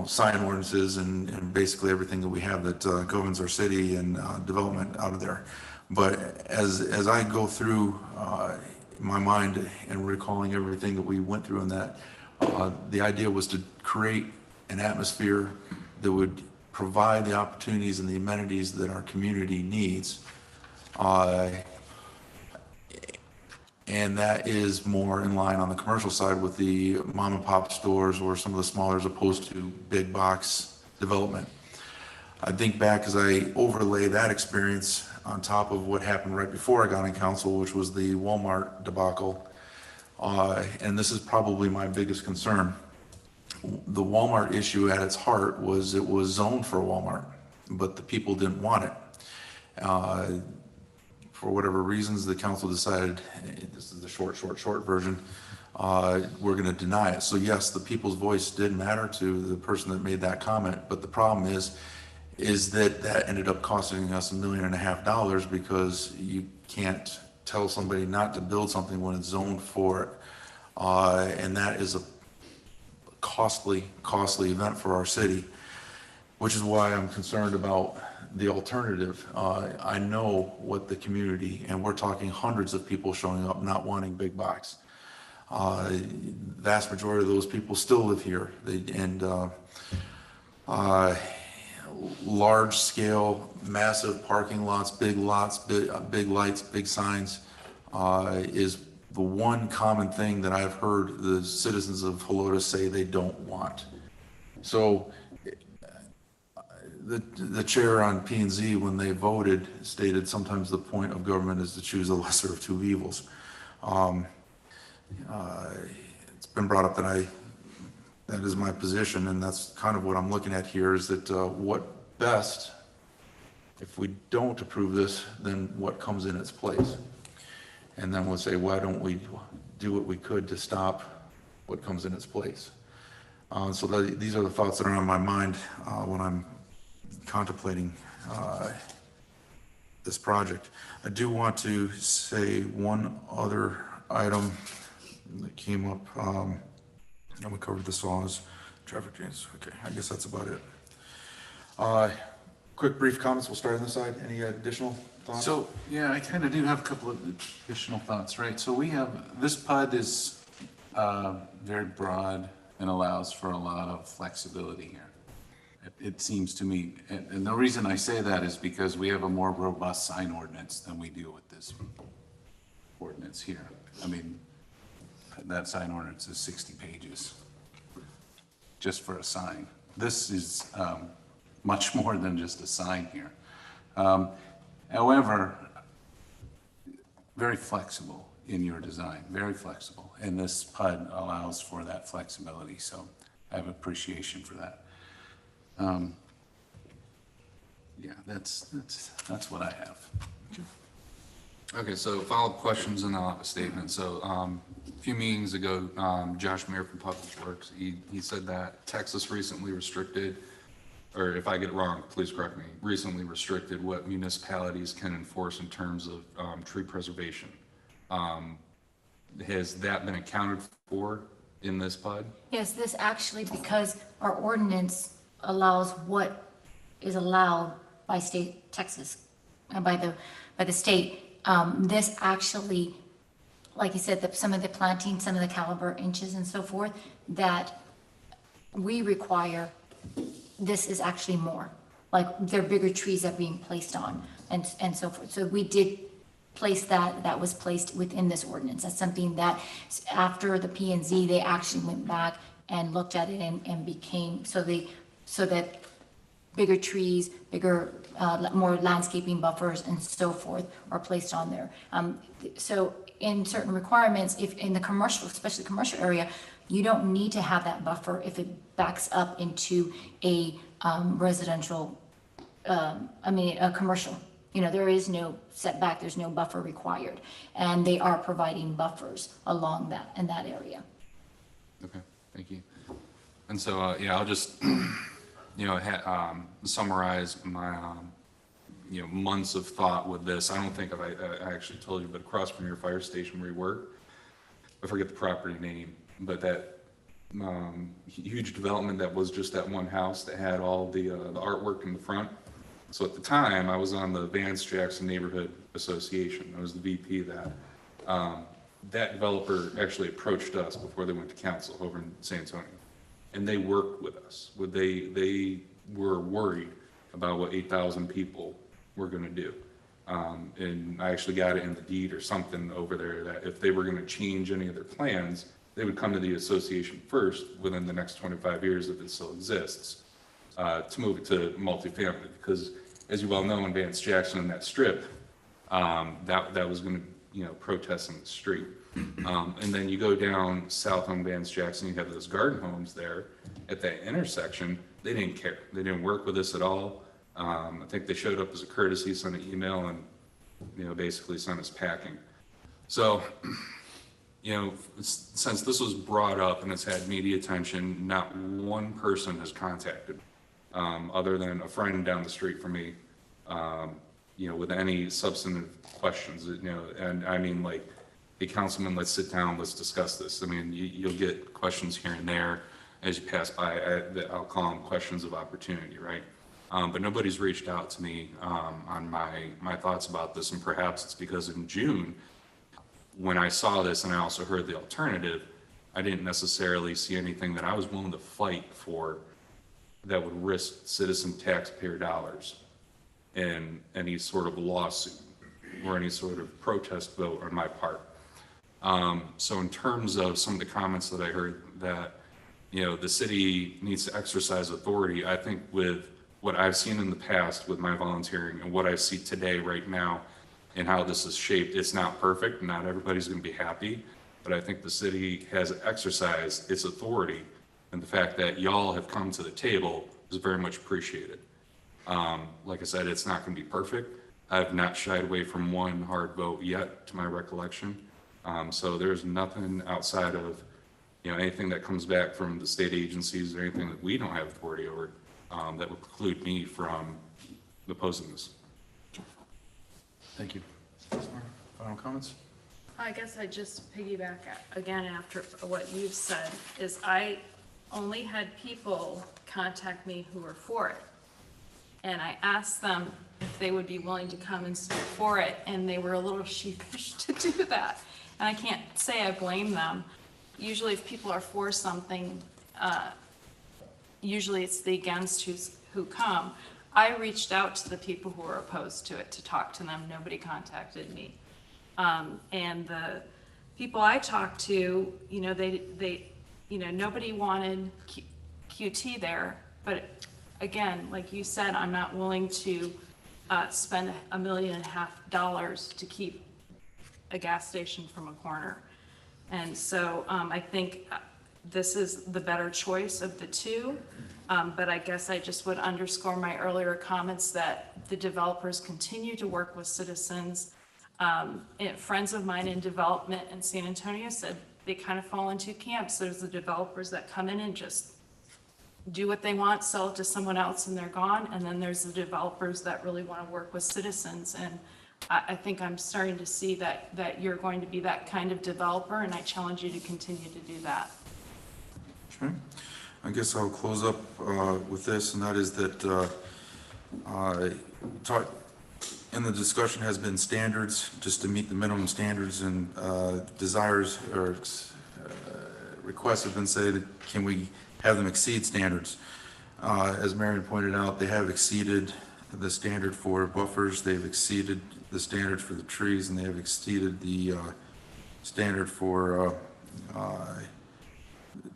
sign ordinances and basically everything that we have that governs our city and development out of there. But as I go through my mind and recalling everything that we went through in that, the idea was to create an atmosphere that would provide the opportunities and the amenities that our community needs. And that is more in line on the commercial side with the mom and pop stores or some of the smaller, as opposed to big box development. I think back as I overlay that experience on top of what happened right before I got on council, which was the Walmart debacle. And this is probably my biggest concern. The Walmart issue at its heart was it was zoned for Walmart, but the people didn't want it. For whatever reasons, the council decided, this is the short version, we're going to deny it. So yes, the people's voice did matter to the person that made that comment, but the problem is that ended up costing us $1.5 million, because you can't tell somebody not to build something when it's zoned for it. And that is a costly event for our city, which is why I'm concerned about the alternative. I know what the community, and we're talking hundreds of people showing up not wanting big box. Vast majority of those people still live here. Large scale, massive parking lots, big lights, big signs, is the one common thing that I've heard the citizens of Helotes say they don't want. So the chair on P&Z, when they voted, stated sometimes the point of government is to choose the lesser of two evils. It's been brought up that that is my position, and that's kind of what I'm looking at here, is that what best, if we don't approve this, then what comes in its place? And then we'll say, why don't we do what we could to stop what comes in its place? So these are the thoughts that are on my mind when I'm contemplating this project. I do want to say one other item that came up. And we covered the saws, traffic jams. Okay, I guess that's about it. Quick brief comments. We'll start on this side. Any additional thoughts?
So, yeah, I kind of do have a couple of additional thoughts, right? So we have, this PUD is very broad and allows for a lot of flexibility here. It seems to me, and the reason I say that is because we have a more robust sign ordinance than we do with this ordinance here. I mean, that sign ordinance is 60 pages just for a sign. This is much more than just a sign here. However, very flexible in your design, very flexible. And this PUD allows for that flexibility, so I have appreciation for that. Yeah, that's what I have.
Okay, so follow-up questions and I'll have a statement. So a few meetings ago, Josh Mayer from Public Works, he said that Texas recently restricted, or if I get it wrong, please correct me, recently restricted what municipalities can enforce in terms of tree preservation. Has that been accounted for in this PUD?
Yes, this actually, because our ordinance allows what is allowed by state Texas and by the state. This actually, like you said, some of the planting, some of the caliber inches and so forth that we require, this is actually more. Like they're bigger trees that are being placed on and so forth. So we did place that was placed within this ordinance. That's something that after the P&Z, they actually went back and looked at it and became, so that bigger trees, more landscaping buffers and so forth are placed on there. So in certain requirements, if in the commercial, especially commercial area, you don't need to have that buffer if it backs up into a residential, a commercial. You know, there is no setback, there's no buffer required. And they are providing buffers along that, in that area.
Okay, thank you. And so, yeah, I'll just, summarize my, months of thought with this. I don't think I actually told you, but across from your fire station where you work, I forget the property name, but that huge development that was just that one house that had all the artwork in the front. So at the time, I was on the Vance Jackson Neighborhood Association. I was the VP of that. That developer actually approached us before they went to council over in San Antonio. And they worked with us. They were worried about what 8,000 people were going to do. And I actually got it in the deed or something over there that if they were going to change any of their plans, they would come to the association first within the next 25 years if it still exists. To move it to multifamily, because as you well know, in Vance Jackson and that strip, that was going to, protest in the street. And then you go down south on Vance Jackson, you have those garden homes there at that intersection. They didn't care. They didn't work with us at all. I think they showed up as a courtesy, sent an email, and basically sent us packing. So, since this was brought up and it's had media attention, not one person has contacted. Other than a friend down the street from me, with any substantive questions, and I mean, like, hey, councilman, let's sit down, let's discuss this. I mean, you'll get questions here and there as you pass by. I'll call them questions of opportunity, right? But nobody's reached out to me on my thoughts about this, and perhaps it's because in June, when I saw this and I also heard the alternative, I didn't necessarily see anything that I was willing to fight for that would risk citizen taxpayer dollars in any sort of lawsuit or any sort of protest vote on my part. So in terms of some of the comments that I heard that, the city needs to exercise authority, I think with what I've seen in the past with my volunteering and what I see today right now and how this is shaped, it's not perfect. Not everybody's going to be happy, but I think the city has exercised its authority, and the fact that y'all have come to the table is very much appreciated. Like I said, it's not going to be perfect. I've not shied away from one hard vote yet, to my recollection. So there's nothing outside of, anything that comes back from the state agencies or anything that we don't have authority over that would preclude me from opposing this.
Thank you. Final comments?
I guess I just piggyback again after what you've said, is I only had people contact me who were for it. And I asked them if they would be willing to come and speak for it, and they were a little sheepish to do that. And I can't say I blame them. Usually if people are for something, usually it's the against who come. I reached out to the people who were opposed to it to talk to them. Nobody contacted me. And the people I talked to, you know, nobody wanted QT there. But again, like you said, I'm not willing to spend $1.5 million to keep a gas station from a corner. And so I think this is the better choice of the two. But I guess I just would underscore my earlier comments that the developers continue to work with citizens. Friends of mine in development in San Antonio said they kind of fall into camps. There's the developers that come in and just do what they want, sell it to someone else, and they're gone. And then there's the developers that really want to work with citizens. And I think I'm starting to see that you're going to be that kind of developer, and I challenge you to continue to do that.
Okay. I guess I'll close up with this, and that is that in the discussion has been standards, just to meet the minimum standards, and desires or requests have been said, can we have them exceed standards? As Marion pointed out, they have exceeded the standard for buffers, they've exceeded the standard for the trees, and they have exceeded the standard for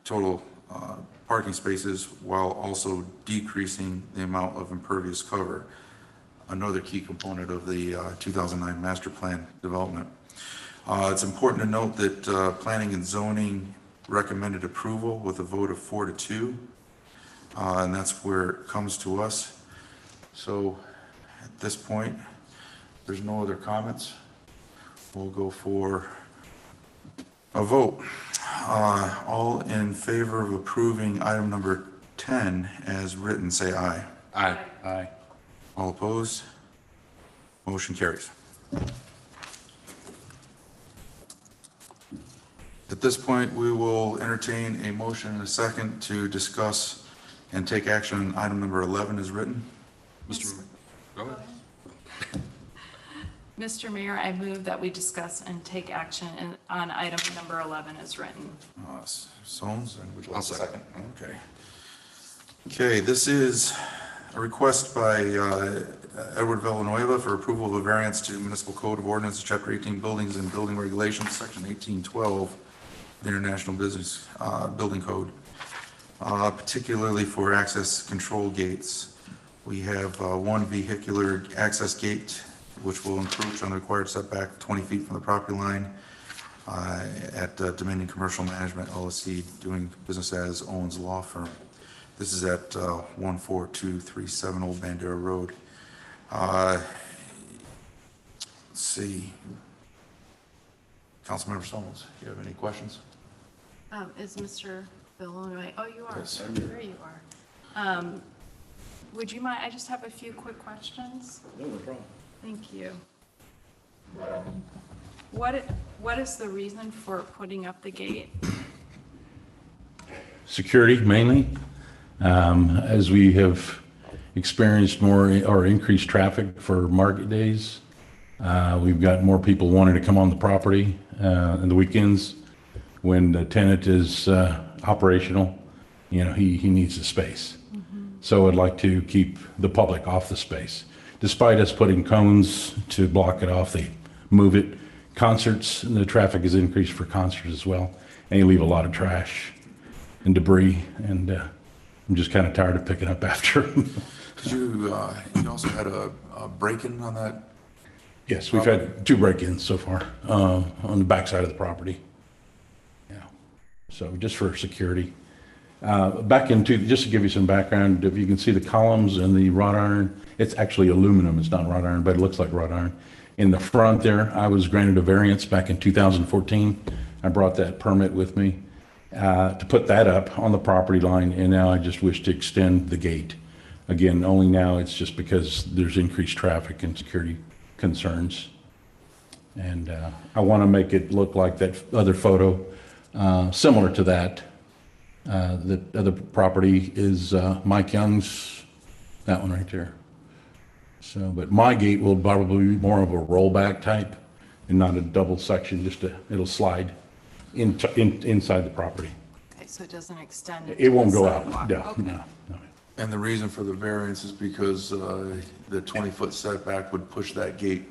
total parking spaces, while also decreasing the amount of impervious cover, another key component of the 2009 master plan development. It's important to note that planning and zoning recommended approval with a vote of 4-2, and that's where it comes to us. So at this point, there's no other comments. We'll go for a vote. All in favor of approving item number 10 as written, say aye.
Aye.
Aye.
All opposed? Motion carries. At this point, we will entertain a motion and a second to discuss and take action on item number 11 as written.
Mr. Go ahead.
Mr. Mayor, I move that we discuss and take action on item number 11 as written.
Sones, and would you
I'll
like a
second.
Okay. Okay, this is a request by Edward Villanueva for approval of a variance to Municipal Code of Ordinances, Chapter 18, Buildings and Building Regulations, Section 1812, the International Business Building Code, particularly for access control gates. We have one vehicular access gate which will encroach on the required setback 20 feet from the property line at Dominion Commercial Management LLC, doing business as Owens Law Firm. This is at 14237 Old Bandera Road. Let's see. Councilmember Stones, do you have any questions?
Is Mr. Villanueva, oh, you are.
Yes.
There you are. Would you mind, I just have a few quick questions.
No problem.
Thank you. What is the reason for putting up the gate?
Security mainly. As we have experienced more or increased traffic for market days, we've got more people wanting to come on the property on the weekends when the tenant is operational. You know, he needs the space. So I'd like to keep the public off the space. Despite us putting cones to block it off, they move it. Concerts, the traffic has increased for concerts as well. And you leave a lot of trash and debris, and I'm just kind of tired of picking up after them.
Did you also had a break-in on that?
Yes, we've had 2 break-ins so far on the backside of the property. Yeah, so just for security. Back into, just to give you some background, if you can see the columns and the wrought iron, it's actually aluminum, it's not wrought iron, but it looks like wrought iron. In the front there, I was granted a variance back in 2014. I brought that permit with me to put that up on the property line, and now I just wish to extend the gate. Again, only now it's just because there's increased traffic and security concerns. And I want to make it look like that other photo, similar to that. The other property is Mike Young's, that one right there. So, but my gate will probably be more of a rollback type and not a double section, it'll slide inside the property.
Okay, so it doesn't extend.
It
into
won't
the
go
sidewalk.
out, no,
Okay.
no.
And the reason for the variance is because the 20-foot setback would push that gate,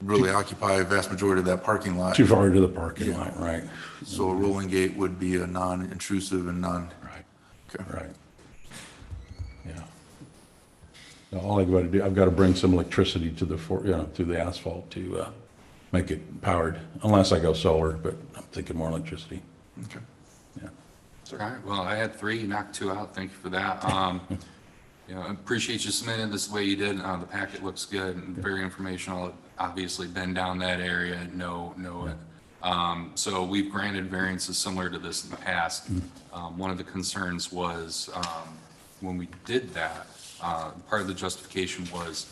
really occupy a vast majority of that parking lot.
Too far into the parking lot, right.
So a rolling gate would be a non-intrusive and
Right.
Okay.
Right. Yeah. Now, all I've got to do, I've got to bring some electricity to to the asphalt to make it powered, unless I go solar, but I'm thinking more electricity.
Okay.
Yeah.
All right, well, I had 3, you knocked 2 out, thank you for that. You know, I appreciate you submitting this the way you did, the packet looks good and very informational. Obviously been down that area, know it. So we've granted variances similar to this in the past. One of the concerns was, when we did that, part of the justification was,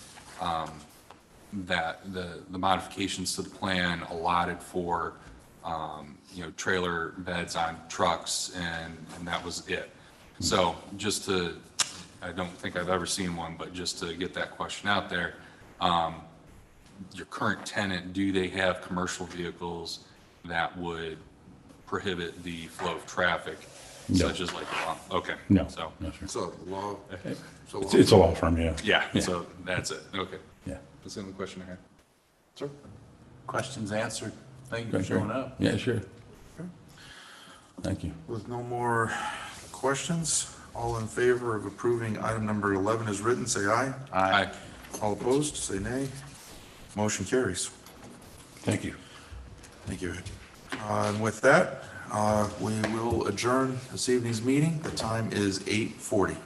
that the modifications to the plan allotted for, you know, trailer beds on trucks, and that was it. So just to, I don't think I've ever seen one, but just to get that question out there, your current tenant, do they have commercial vehicles that would prohibit the flow of traffic,
No.
such as like a law? Okay.
No.
So,
No, sir.
So law.
It's a law firm, yeah.
yeah, so that's it, okay.
Yeah.
That's the only question I had.
Sir?
Questions answered. Thank you for showing up.
Yeah, sure. Thank you.
With no more questions, all in favor of approving item number 11 as written, say aye.
Aye.
All opposed, say nay. Motion carries.
Thank you.
Thank you. And with that, we will adjourn this evening's meeting. The time is 8:40.